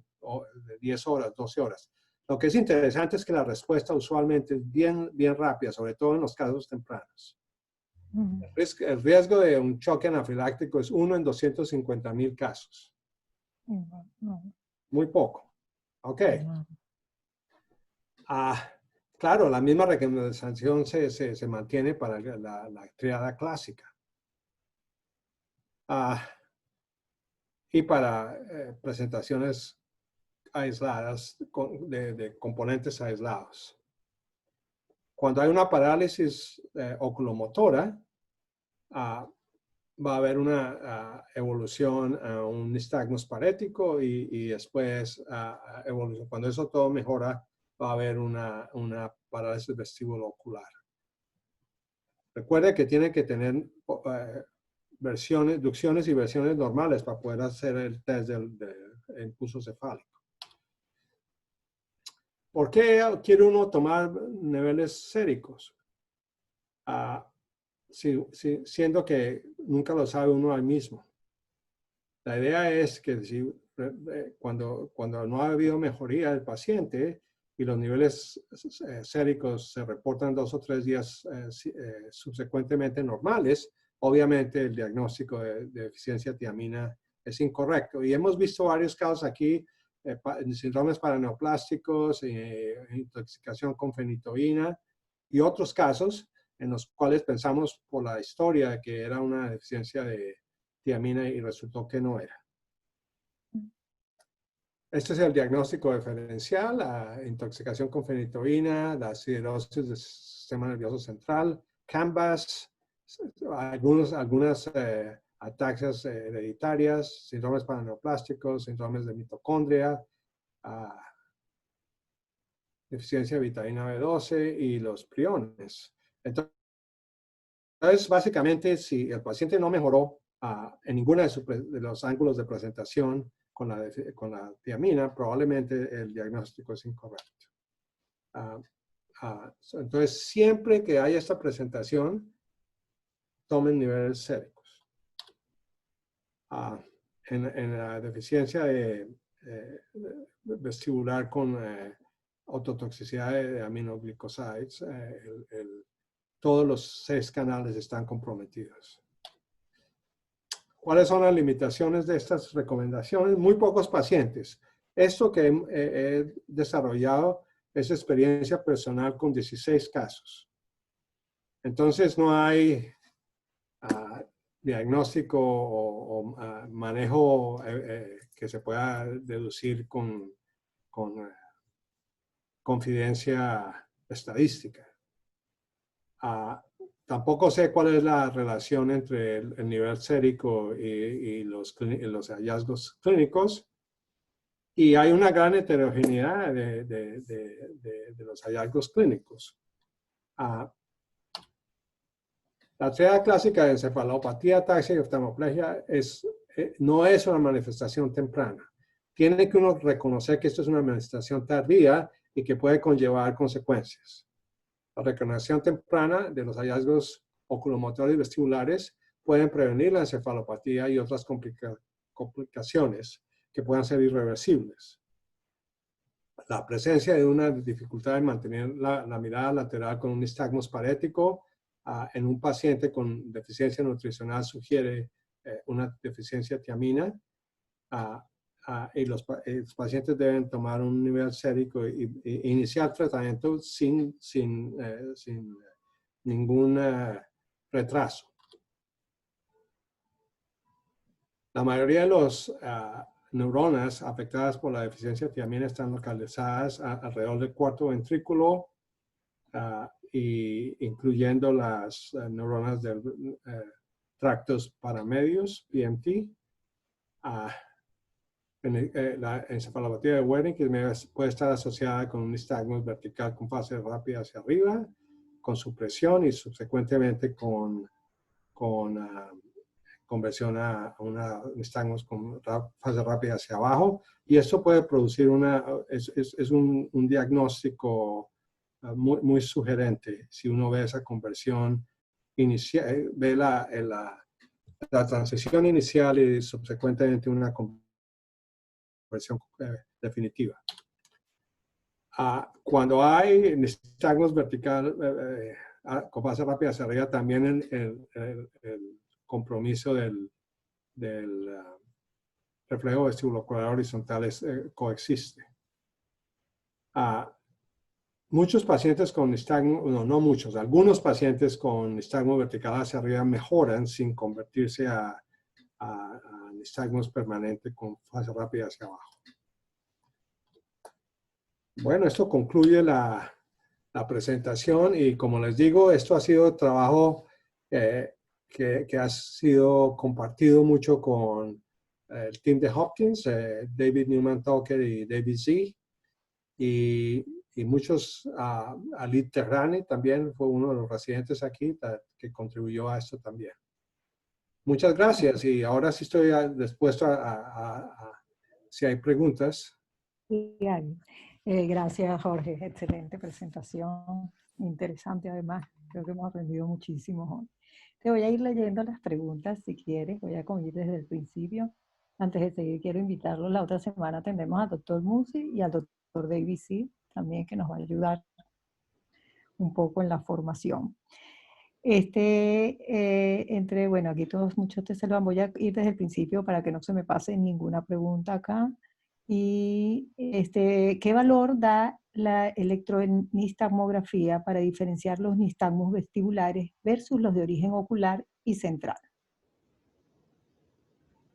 de 10 horas, 12 horas. Lo que es interesante es que la respuesta usualmente es bien rápida, sobre todo en los casos tempranos. El riesgo de un choque anafiláctico es 1 en 250,000 casos. Muy poco. Ok. Claro, la misma recomendación se mantiene para la triada clásica. Y para presentaciones aisladas de componentes aislados. Cuando hay una parálisis oculomotora, va a haber una evolución a un nistagmus parético y después evolución. Cuando eso todo mejora, va a haber una parálisis vestibulocular. Recuerde que tiene que tener ducciones y versiones normales para poder hacer el test del impulso cefálico. ¿Por qué quiere uno tomar niveles séricos? Siendo que nunca lo sabe uno al mismo. La idea es que cuando no ha habido mejoría del paciente y los niveles séricos se reportan 2 o 3 días subsecuentemente normales, obviamente el diagnóstico de deficiencia de tiamina es incorrecto. Y hemos visto varios casos aquí, síndromes paraneoplásticos, intoxicación con fenitoína y otros casos en los cuales pensamos por la historia que era una deficiencia de tiamina y resultó que no era. Este es el diagnóstico diferencial, la intoxicación con fenitoína, la acidosis del sistema nervioso central, CANVAS, algunas ataxias hereditarias, síndromes paraneoplásticos, síndromes de mitocondria, deficiencia de vitamina B12 y los priones. Entonces, básicamente, si el paciente no mejoró en ninguno de los ángulos de presentación con la tiamina, probablemente el diagnóstico es incorrecto. Entonces, siempre que haya esta presentación, tomen niveles séricos. En la deficiencia vestibular con autotoxicidad de aminoglicosides, todos los 6 canales están comprometidos. ¿Cuáles son las limitaciones de estas recomendaciones? Muy pocos pacientes. Esto que he desarrollado es experiencia personal con 16 casos. Entonces no hay diagnóstico o manejo que se pueda deducir con confidencia estadística. Tampoco sé cuál es la relación entre el nivel sérico y los hallazgos clínicos. Y hay una gran heterogeneidad de los hallazgos clínicos. La tríada clásica de encefalopatía, ataxia y oftalmoplegia no es una manifestación temprana. Tiene que uno reconocer que esto es una manifestación tardía y que puede conllevar consecuencias. La recognición temprana de los hallazgos oculomotores y vestibulares pueden prevenir la encefalopatía y otras complicaciones que puedan ser irreversibles. La presencia de una dificultad en mantener la mirada lateral con un nistagmus parético en un paciente con deficiencia nutricional sugiere una deficiencia tiamina. Y los pacientes deben tomar un nivel sérico e iniciar tratamiento sin ningún retraso. La mayoría de los neuronas afectadas por la deficiencia de tiamina están localizadas alrededor del cuarto ventrículo, incluyendo las neuronas del tractos paramedios, PMT. La encefalopatía de Wernicke que puede estar asociada con un nistagmus vertical con fase rápida hacia arriba, con supresión y subsecuentemente con conversión a una nistagmus con fase rápida hacia abajo. Y esto puede producir un diagnóstico muy sugerente si uno ve esa conversión inicial, ve la transición inicial y subsecuentemente una conversión definitiva. Cuando hay nistagmus vertical con fase rápida hacia arriba, también el compromiso del reflejo vestibulocular horizontal coexiste. Muchos pacientes con nistagmus, no muchos, algunos pacientes con nistagmus vertical hacia arriba mejoran sin convertirse a nistagmus permanente con fase rápida hacia abajo. Bueno, esto concluye la presentación y como les digo, esto ha sido trabajo que ha sido compartido mucho con el team de Hopkins, David Newman-Tucker y David Z. Y muchos, Ali Terrani también fue uno de los residentes aquí que contribuyó a esto también. Muchas gracias y ahora sí estoy dispuesto si hay preguntas. Gracias, Jorge. Excelente presentación. Interesante, además. Creo que hemos aprendido muchísimo hoy. Te voy a ir leyendo las preguntas, si quieres. Voy a ir desde el principio. Antes de seguir, quiero invitarlos. La otra semana tendremos al doctor Musi y al doctor David Z. También, que nos va a ayudar un poco en la formación. Bueno, aquí todos muchos te salvan. Voy a ir desde el principio para que no se me pase ninguna pregunta acá. Y ¿qué valor da la electronistagmografía para diferenciar los nistagmus vestibulares versus los de origen ocular y central?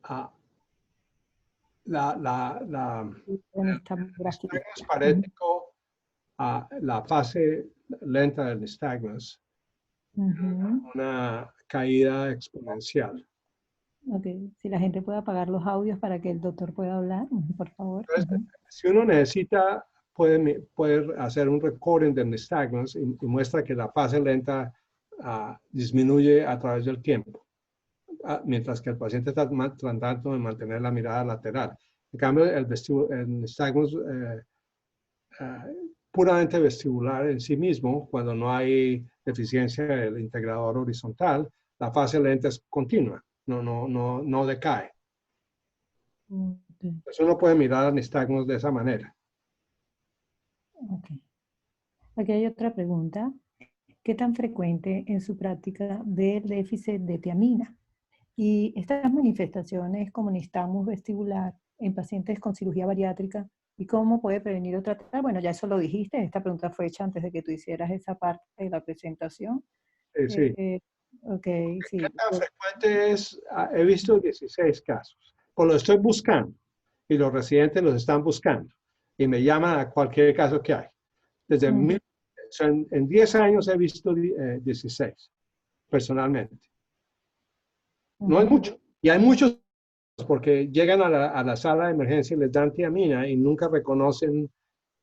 El nistagmus parético, la fase lenta del nistagmus, una caída exponencial. Ok, si la gente puede apagar los audios para que el doctor pueda hablar, por favor. Entonces, si uno necesita, puede hacer un recording del nistagmus y muestra que la fase lenta disminuye a través del tiempo, mientras que el paciente está tratando de mantener la mirada lateral. En cambio, el nistagmus puramente vestibular en sí mismo, cuando no hay deficiencia del integrador horizontal, la fase lenta es continua. No decae. Okay. Entonces uno puede mirar al nistagmus de esa manera. Okay. Aquí hay otra pregunta. ¿Qué tan frecuente en su práctica ve el déficit de tiamina? Y estas manifestaciones como nistagmus vestibular en pacientes con cirugía bariátrica, ¿y cómo puede prevenir o tratar? Bueno, ya eso lo dijiste, esta pregunta fue hecha antes de que tú hicieras esa parte de la presentación. Sí. Ok, sí. ¿Qué tan frecuente es? He visto 16 casos. Pues lo estoy buscando y los residentes los están buscando y me llaman a cualquier caso que hay. Desde Ujú, o sea, en 10 años he visto 16 personalmente. No es ujú. mucho. Y hay muchos porque llegan a la sala de emergencia y les dan tiamina y nunca reconocen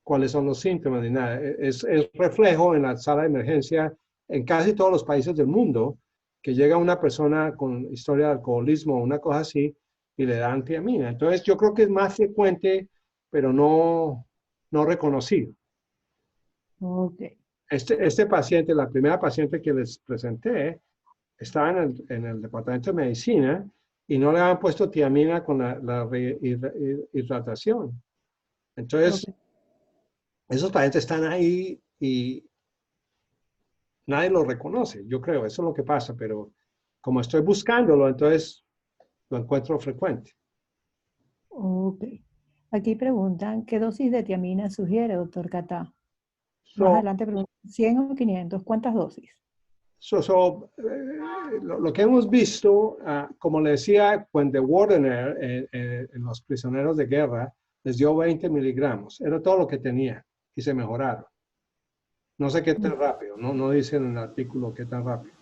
cuáles son los síntomas ni nada. Es reflejo en la sala de emergencia en casi todos los países del mundo que llega una persona con historia de alcoholismo o una cosa así y le dan tiamina. Entonces yo creo que es más frecuente, pero no reconocido. Ok. Este paciente, la primera paciente que les presenté, estaba en el departamento de medicina y no le habían puesto tiamina con la hidratación. Ok. Entonces, esos pacientes están ahí y nadie lo reconoce, yo creo, eso es lo que pasa, pero como estoy buscándolo, entonces lo encuentro frecuente. Ok. Aquí preguntan, ¿qué dosis de tiamina sugiere, doctor Catá? Más So, adelante preguntan, ¿100 o 500? ¿Cuántas dosis? lo que hemos visto, como le decía, cuando Wardener, en los prisioneros de guerra, les dio 20 miligramos, era todo lo que tenía y se mejoraron. No sé qué tan rápido, no dicen en el artículo qué tan rápido.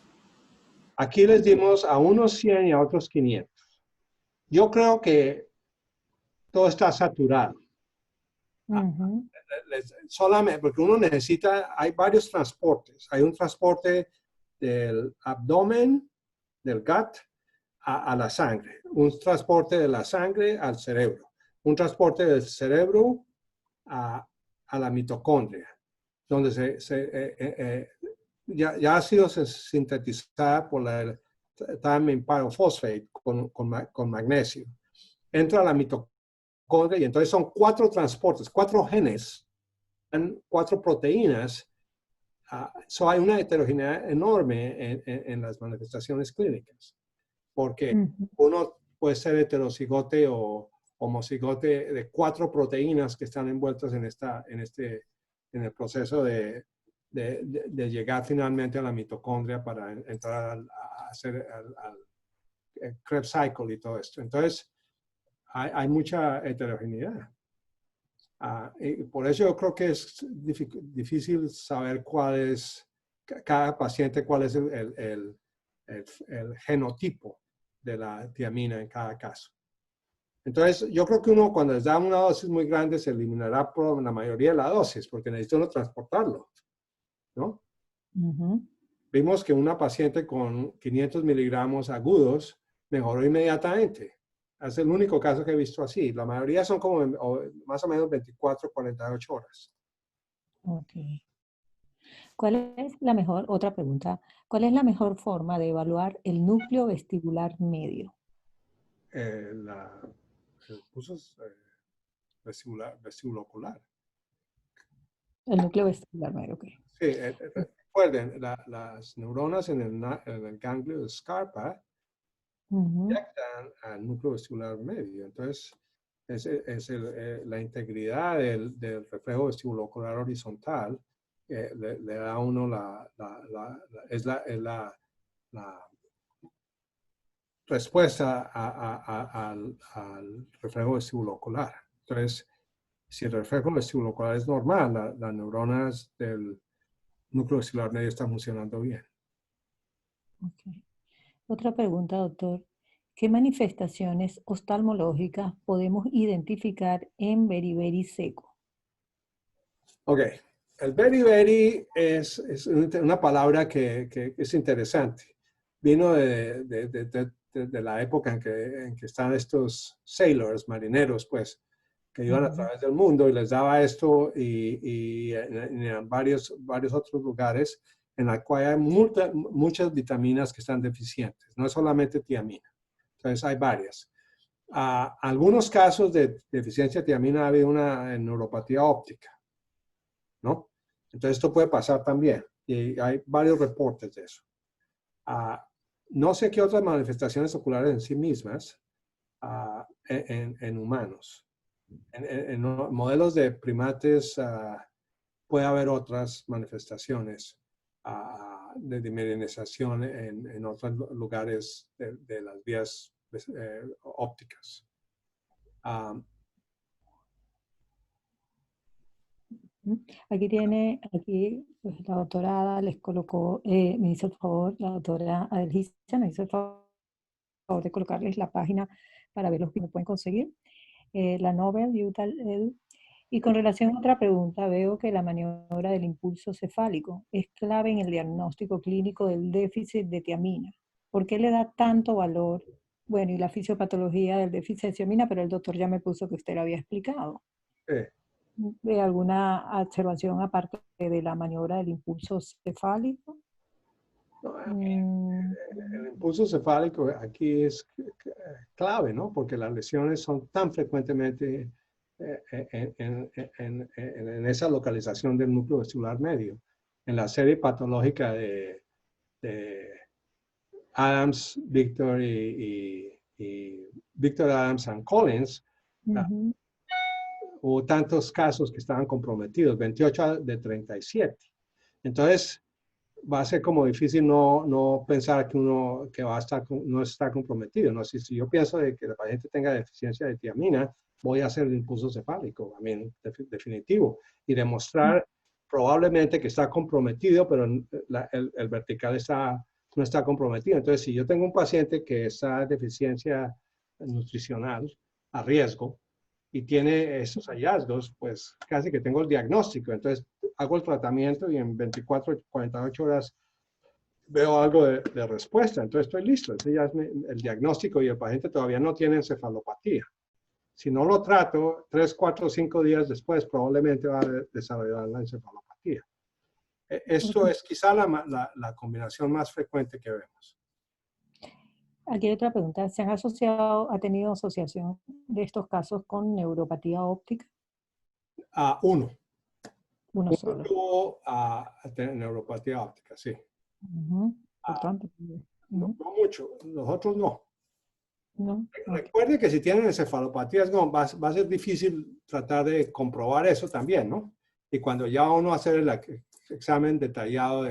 Aquí les dimos a unos 100 y a otros 500. Yo creo que todo está saturado. Ujú, Solamente porque uno necesita, hay varios transportes. Hay un transporte del abdomen, del gut, a la sangre. Un transporte de la sangre al cerebro. Un transporte del cerebro a la mitocondria, donde ya ha sido sintetizada por la thiamine pyrophosphate con magnesio. Entra a la mitocondria y entonces son 4 transportes, 4 genes, 4 proteínas. Hay una heterogeneidad enorme en las manifestaciones clínicas, porque ujú. uno puede ser heterocigote o homocigote de 4 proteínas que están envueltas en el proceso de llegar finalmente a la mitocondria para entrar a hacer al Krebs cycle y todo esto. Entonces, hay mucha heterogeneidad. Y por eso yo creo que es difícil saber cuál es, cada paciente, cuál es el genotipo de la tiamina en cada caso. Entonces, yo creo que uno cuando les da una dosis muy grande se eliminará por la mayoría de la dosis, porque necesita uno transportarlo, ¿no? Ujú. Vimos que una paciente con 500 miligramos agudos mejoró inmediatamente. Es el único caso que he visto así. La mayoría son como más o menos 24, 48 horas. Ok. ¿Cuál es la mejor, otra pregunta, cuál es la mejor forma de evaluar el núcleo vestibular medio? El pulso vestibulocular. El núcleo vestibular medio, ok. Sí, recuerden, las neuronas en el ganglio de Scarpa Ujú, conectan al núcleo vestibular medio. Entonces, la integridad del reflejo vestibulocular horizontal le da a uno es la respuesta al reflejo vestibulocular. Entonces, si el reflejo vestibulocular es normal, las neuronas del núcleo vestibular medio están funcionando bien. ok. Otra pregunta, doctor. ¿Qué manifestaciones oftalmológicas podemos identificar en beriberi seco? Ok, el beriberi es una palabra que es interesante. Vino de la época en que están estos sailors, marineros, pues, que iban a Ujú, través del mundo y les daba esto y en varios otros lugares en la cual hay muchas vitaminas que están deficientes, no es solamente tiamina. Entonces hay varias. Algunos casos de deficiencia de tiamina ha habido una neuropatía óptica, ¿no? Entonces esto puede pasar también y hay varios reportes de eso. No sé qué otras manifestaciones oculares en sí mismas en humanos. En modelos de primates puede haber otras manifestaciones de demineralización en otros lugares de las vías ópticas. Aquí pues, la doctora Ada les colocó, me hizo el favor, la doctora Adelgisa me hizo el favor de colocarles la página para ver los que me pueden conseguir. La Nobel Utah Edu. Y con relación a otra pregunta, veo que la maniobra del impulso cefálico es clave en el diagnóstico clínico del déficit de tiamina. ¿Por qué le da tanto valor? Bueno, y la fisiopatología del déficit de tiamina, pero el doctor ya me puso que usted lo había explicado. ¿De alguna observación aparte de la maniobra del impulso cefálico? El impulso cefálico aquí es clave, ¿no? Porque las lesiones son tan frecuentemente en esa localización del núcleo vestibular medio. En la serie patológica de Adams, Victor y Victor Adams and Collins, hubo tantos casos que estaban comprometidos, 28 de 37. Entonces, va a ser como difícil no pensar que uno que va a estar, no está comprometido, ¿no? Si yo pienso de que el paciente tenga deficiencia de tiamina, voy a hacer el impulso cefálico, también definitivo, y demostrar probablemente que está comprometido, pero el vertical no está comprometido. Entonces, si yo tengo un paciente que está en deficiencia nutricional a riesgo y tiene esos hallazgos, pues casi que tengo el diagnóstico. Entonces, hago el tratamiento y en 24, 48 horas veo algo de respuesta. Entonces, estoy listo. Ese ya es el diagnóstico y el paciente todavía no tiene encefalopatía. Si no lo trato, 3, 4, 5 días después, probablemente va a desarrollar la encefalopatía. Esto es quizá la combinación más frecuente que vemos. Aquí hay otra pregunta. ¿Ha tenido asociación de estos casos con neuropatía óptica? Uno. Uno solo. Tuvo neuropatía óptica, sí. Importante. No mucho, los otros no. No. Recuerde que si tienen encefalopatías, va a ser difícil tratar de comprobar eso también, ¿no? Y cuando ya uno hace el examen detallado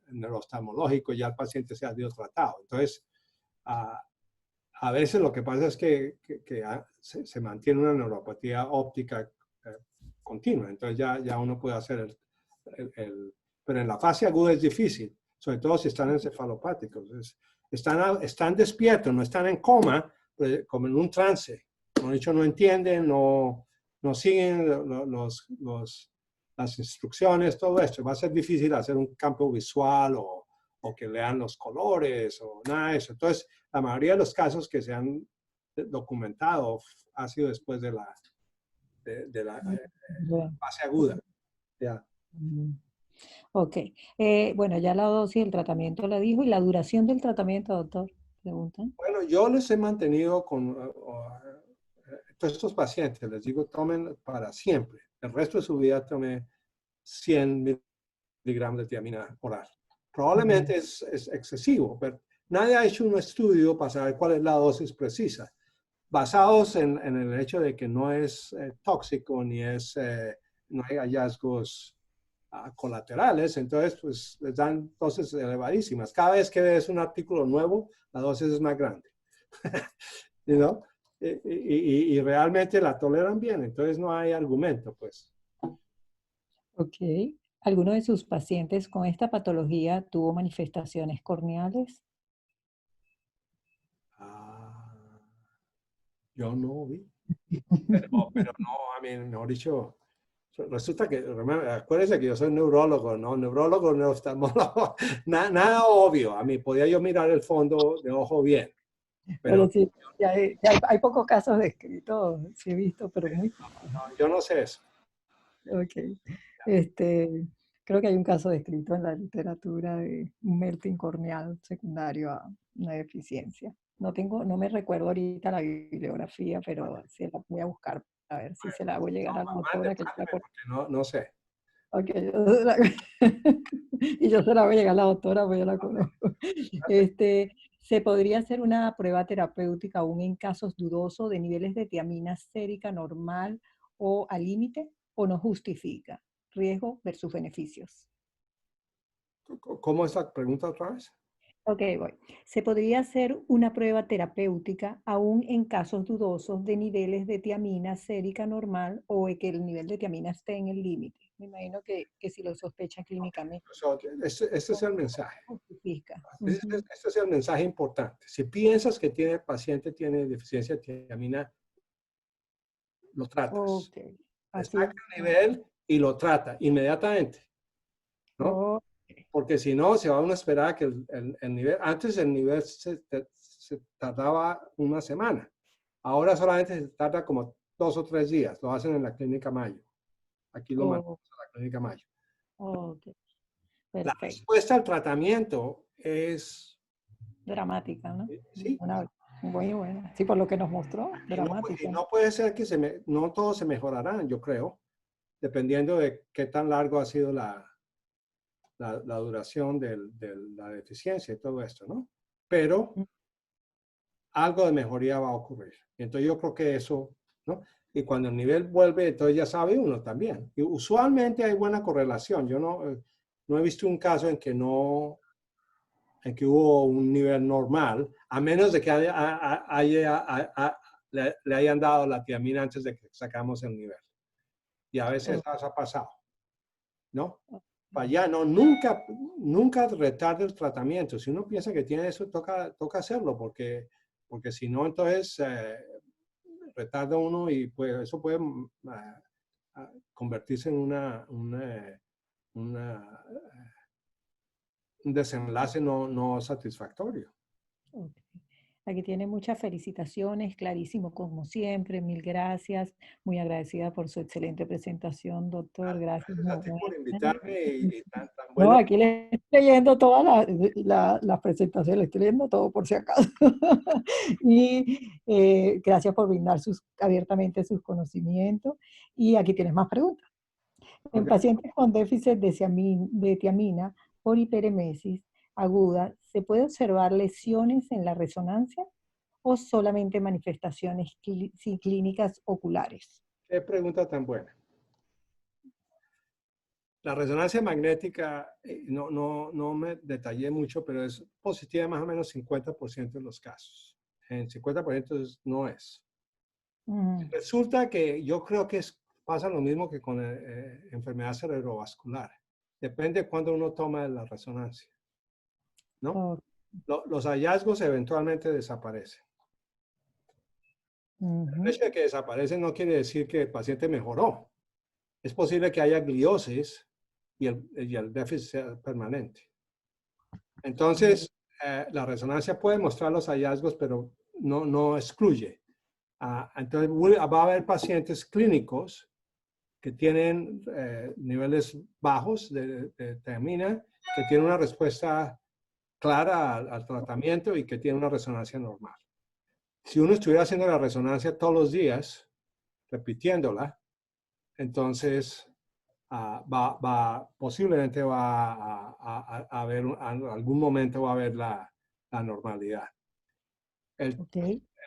neurooftalmológico, ya el paciente se ha sido tratado. Entonces, a veces lo que pasa es que se mantiene una neuropatía óptica continua. Entonces ya uno puede hacer pero en la fase aguda es difícil, sobre todo si están encefalopáticos. Están despiertos, no están en coma, pues, como en un trance. Como he dicho, no entienden, no siguen las instrucciones, todo esto. Va a ser difícil hacer un campo visual o que lean los colores o nada de eso. Entonces, la mayoría de los casos que se han documentado ha sido después de la fase aguda. Ya. Ok. Bueno, ya la dosis del tratamiento la dijo. ¿Y la duración del tratamiento, doctor? Preguntan. Bueno, yo les he mantenido con todos estos pacientes, les digo, tomen para siempre. El resto de su vida tome 100 miligramos de tiamina oral. Probablemente es excesivo, pero nadie ha hecho un estudio para saber cuál es la dosis precisa, basados en el hecho de que no es tóxico ni no hay hallazgos colaterales. Entonces pues les dan dosis elevadísimas. Cada vez que ves un artículo nuevo, la dosis es más grande. ¿No? Y realmente la toleran bien, entonces no hay argumento, pues. Ok. ¿Alguno de sus pacientes con esta patología tuvo manifestaciones corneales? Yo no vi. Pero no, a mí, mejor dicho, resulta que, acuérdense que yo soy neurólogo, ¿no? Neurólogo, no oftalmólogo, nada obvio. A mí podía yo mirar el fondo de ojo bien. Pero sí, hay pocos casos descritos, sí he visto, pero muy pocos. Yo no sé eso. Ok. Creo que hay un caso descrito en la literatura de un melting corneal secundario a una deficiencia. No me recuerdo ahorita la bibliografía, pero sí la voy a buscar a ver si se la hago llegar a la doctora. No sé. Ok, y yo se la voy a llegar a la doctora, pues yo la conozco. ¿Se podría hacer una prueba terapéutica aún en casos dudosos de niveles de tiamina sérica normal o al límite, o no justifica riesgo versus beneficios? ¿Cómo es la pregunta otra vez? Ok, voy. ¿Se podría hacer una prueba terapéutica aún en casos dudosos de niveles de tiamina sérica normal o de que el nivel de tiamina esté en el límite? Me imagino que si lo sospecha clínicamente. So, este es el mensaje. Justifica. Este es el mensaje importante. Si piensas que el paciente tiene deficiencia de tiamina, lo tratas. Ok. Le Así. saca el nivel y lo trata inmediatamente, ¿no? Oh, Porque si no, se va a uno a esperar que el nivel, antes el nivel se tardaba una semana. Ahora solamente se tarda como 2 o 3 días. Lo hacen en la Clínica Mayo. Aquí lo mandamos a la Clínica Mayo. ok. La Perfecto. respuesta al tratamiento es, Dramática, ¿no? sí. Muy buena. Sí, por lo que nos mostró, dramática. Y no puede ser que no todos se mejorarán, yo creo, dependiendo de qué tan largo ha sido la duración de la deficiencia y todo esto, ¿no? Pero algo de mejoría va a ocurrir. Entonces yo creo que eso, ¿no? Y cuando el nivel vuelve, entonces ya sabe uno también. Y usualmente hay buena correlación. Yo no he visto un caso en que hubo un nivel normal, a menos de que le hayan dado la tiamina antes de que sacamos el nivel. Y a veces eso ha pasado, ¿no? Para allá, no, nunca retarde el tratamiento. Si uno piensa que tiene eso, toca hacerlo, porque si no, entonces retarda uno y pues eso puede convertirse en un desenlace no satisfactorio. Ok. Aquí tiene muchas felicitaciones, clarísimo como siempre, mil gracias, muy agradecida por su excelente presentación, doctor, gracias. Gracias a ti por invitarme y tan No, bueno. aquí le estoy leyendo todas las presentaciones, le estoy leyendo todo por si acaso. Y gracias por brindar abiertamente sus conocimientos. Y aquí tienes más preguntas. En Okay. pacientes con déficit de tiamina por hiperemesis aguda, ¿se puede observar lesiones en la resonancia o solamente manifestaciones clínicas oculares? Qué pregunta tan buena. La resonancia magnética, no me detallé mucho, pero es positiva en más o menos 50% de los casos. En 50% no es. Resulta que yo creo que pasa lo mismo que con enfermedad cerebrovascular. Depende de cuándo uno toma la resonancia, ¿no? Oh, Los hallazgos eventualmente desaparecen. El hecho de que desaparecen no quiere decir que el paciente mejoró. Es posible que haya gliosis y el déficit sea permanente. Entonces, la resonancia puede mostrar los hallazgos, pero no excluye. Entonces, va a haber pacientes clínicos que tienen niveles bajos de tiamina, que tienen una respuesta clara al tratamiento y que tienen una resonancia normal. Si uno estuviera haciendo la resonancia todos los días, repitiéndola, entonces posiblemente va a haber, algún momento va a haber la normalidad. El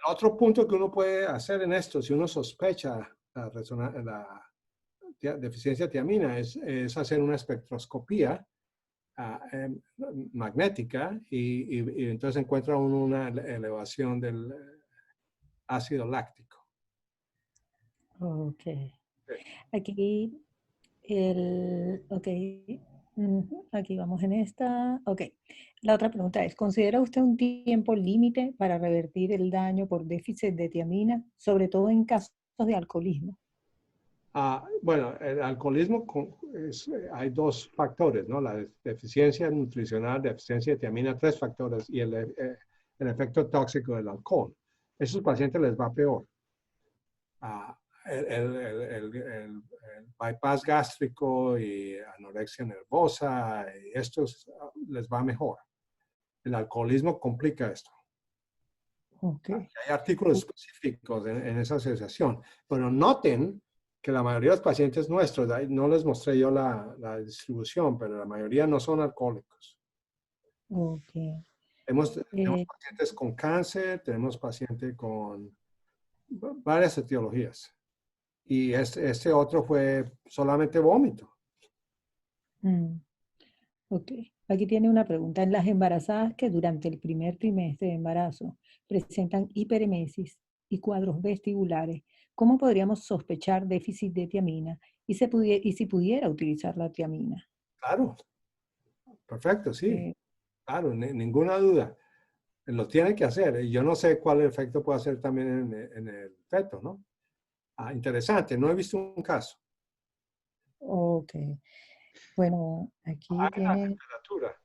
otro punto que uno puede hacer en esto, si uno sospecha la deficiencia de tiamina, es hacer una espectroscopía magnética y entonces encuentra uno una elevación del ácido láctico. Ok. Aquí, aquí vamos en esta. Ok. La otra pregunta es, ¿considera usted un tiempo límite para revertir el daño por déficit de tiamina, sobre todo en casos de alcoholismo? Bueno, el alcoholismo hay 2 factores, ¿no? La deficiencia nutricional, deficiencia de tiamina, 3 factores y el efecto tóxico del alcohol. A esos pacientes les va peor. El bypass gástrico y anorexia nervosa, y estos les va mejor. El alcoholismo complica esto. Okay. Hay artículos específicos en esa asociación, pero noten que la mayoría de los pacientes nuestros, no les mostré yo la distribución, pero la mayoría no son alcohólicos. Okay. Tenemos pacientes con cáncer, tenemos pacientes con varias etiologías. Y este otro fue solamente vómito. Ok. Aquí tiene una pregunta. En las embarazadas que durante el primer trimestre de embarazo presentan hiperemesis y cuadros vestibulares, ¿cómo podríamos sospechar déficit de tiamina y si pudiera utilizar la tiamina? Claro, perfecto, sí, Eh, claro, ninguna duda. Lo tiene que hacer. Y yo no sé cuál efecto puede hacer también en el feto, ¿no? Ah, interesante, no he visto un caso. ok. Bueno, aquí Hay la tiene... temperatura.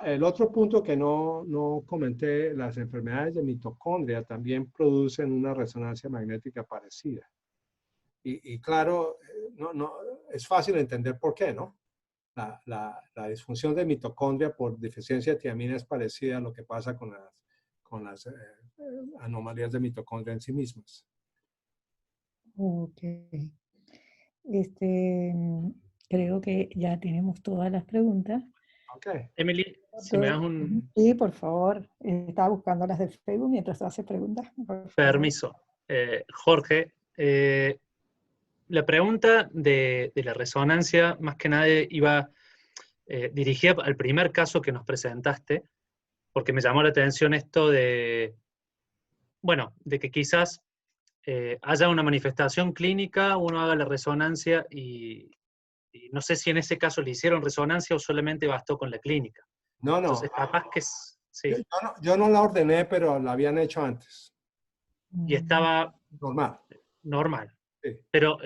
El otro punto que no comenté, las enfermedades de mitocondria también producen una resonancia magnética parecida. Y claro, es fácil entender por qué, ¿no? La disfunción de mitocondria por deficiencia de tiamina es parecida a lo que pasa con las anomalías de mitocondria en sí mismas. Ok. Este, creo que ya tenemos todas las preguntas. Ok. Emily, si me das Doctor, un sí, por favor. Estaba buscando las de Facebook mientras hace preguntas. Por favor. permiso. Jorge, la pregunta de la resonancia, más que nada, iba dirigida al primer caso que nos presentaste, porque me llamó la atención esto de, bueno, de que quizás haya una manifestación clínica, uno haga la resonancia y no sé si en ese caso le hicieron resonancia o solamente bastó con la clínica. No, Entonces, no. capaz que sí. Yo no la ordené, pero la habían hecho antes. Y estaba Normal. normal. Sí. Pero,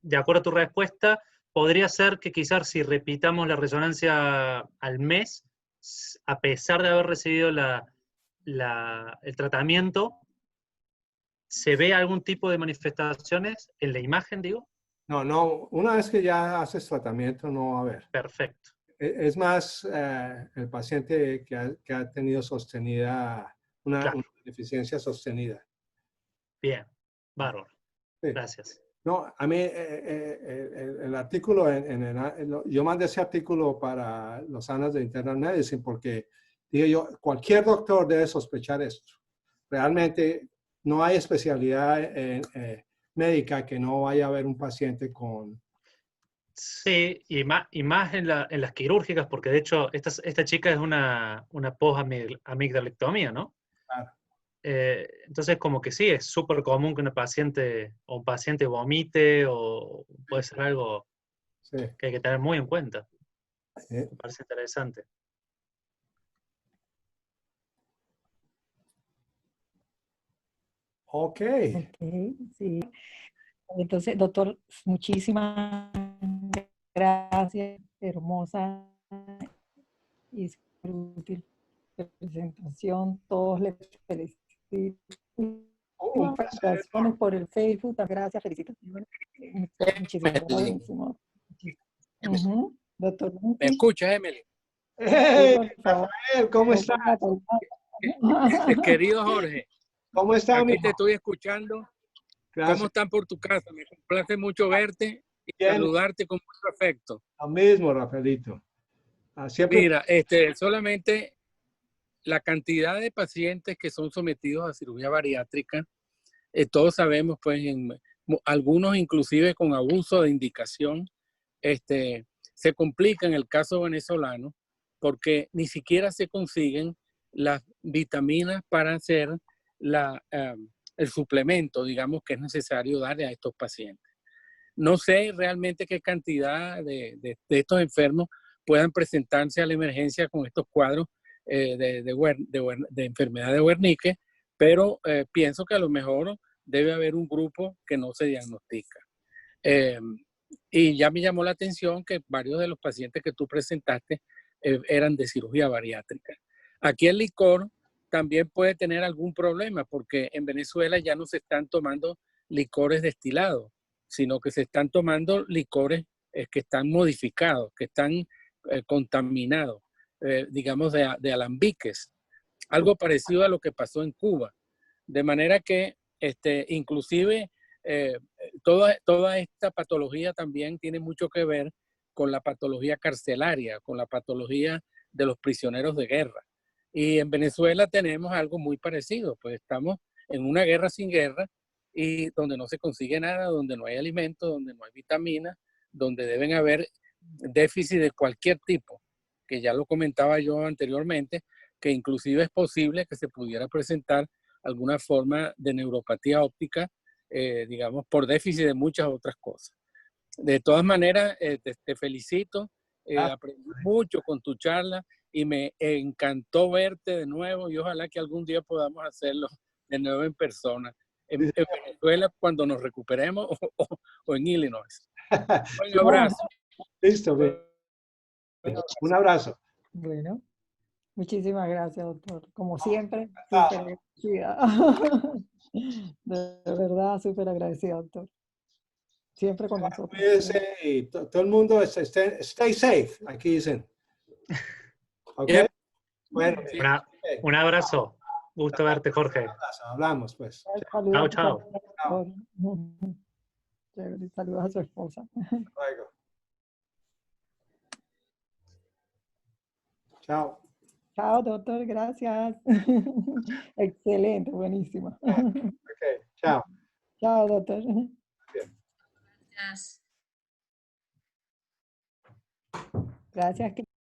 de acuerdo a tu respuesta, podría ser que quizás si repitamos la resonancia al mes, a pesar de haber recibido el tratamiento, ¿se ve algún tipo de manifestaciones en la imagen, digo? No, una vez que ya haces tratamiento, no va a haber. Perfecto. Es más el paciente que ha tenido sostenida, una Claro. deficiencia sostenida. Bien. Bárbaro. Sí. Gracias. No, a mí el artículo, yo mandé ese artículo para los Annals de Internal Medicine porque dije yo, cualquier doctor debe sospechar esto. Realmente no hay especialidad médica que no vaya a haber un paciente con... Sí, y más en las quirúrgicas, porque de hecho esta chica es una post-amigdalectomía, ¿no? Claro, Entonces, como que sí, es súper común que una paciente o un paciente vomite o puede ser algo sí. que hay que tener muy en cuenta. Eh, Me parece interesante. ok. Ok, sí. Entonces, doctor, muchísimas gracias. Hermosa y súper útil presentación. Todos les felicito. Un placer. Felicitaciones por el Facebook. Gracias, felicitaciones. Muchísimas gracias. Emily, Buenísimo. Emily, Doctor ¿me Lupi, escuchas, Emily? sí, ¡Hey, por favor. Rafael! ¿Cómo estás? Querido Jorge, ¿Cómo está, aquí te mijo? estoy escuchando. ¿Cómo Gracias. están por tu casa? Me complace mucho verte y Bien, saludarte con mucho afecto. lo mismo, Rafaelito. Siempre... Mira, solamente la cantidad de pacientes que son sometidos a cirugía bariátrica, todos sabemos, pues, algunos inclusive con abuso de indicación, se complica en el caso venezolano porque ni siquiera se consiguen las vitaminas para hacer el suplemento, digamos, que es necesario darle a estos pacientes. No sé realmente qué cantidad de estos enfermos puedan presentarse a la emergencia con estos cuadros de enfermedad de Wernicke, pero pienso que a lo mejor debe haber un grupo que no se diagnostica. Y ya me llamó la atención que varios de los pacientes que tú presentaste eran de cirugía bariátrica. Aquí el licor también puede tener algún problema porque en Venezuela ya no se están tomando licores destilados, sino que se están tomando licores que están modificados, que están contaminados, digamos de alambiques. Algo parecido a lo que pasó en Cuba. De manera que inclusive toda esta patología también tiene mucho que ver con la patología carcelaria, con la patología de los prisioneros de guerra. Y en Venezuela tenemos algo muy parecido, pues estamos en una guerra sin guerra y donde no se consigue nada, donde no hay alimentos, donde no hay vitaminas, donde deben haber déficit de cualquier tipo que ya lo comentaba yo anteriormente, que inclusive es posible que se pudiera presentar alguna forma de neuropatía óptica, digamos, por déficit de muchas otras cosas. De todas maneras, te felicito, aprendí mucho con tu charla y me encantó verte de nuevo y ojalá que algún día podamos hacerlo de nuevo en persona, en Venezuela cuando nos recuperemos o en Illinois. Un abrazo. Listo, bien. Un abrazo. Bueno, muchísimas gracias, doctor. Como siempre, Ah. súper agradecida. De verdad, súper agradecida, doctor. Siempre con nosotros. Cuídense y todo el mundo stay safe, aquí dicen. ¿Ok? Yep. Bueno, Sí. Un abrazo. Gusto verte, Jorge. hablamos pues. Saludos, Chao, chao. Chévere, saludos a su esposa. Luego. Chao. Chao, doctor, gracias. Excelente, buenísimo. Ok, chao. Chao, doctor. Gracias. Gracias.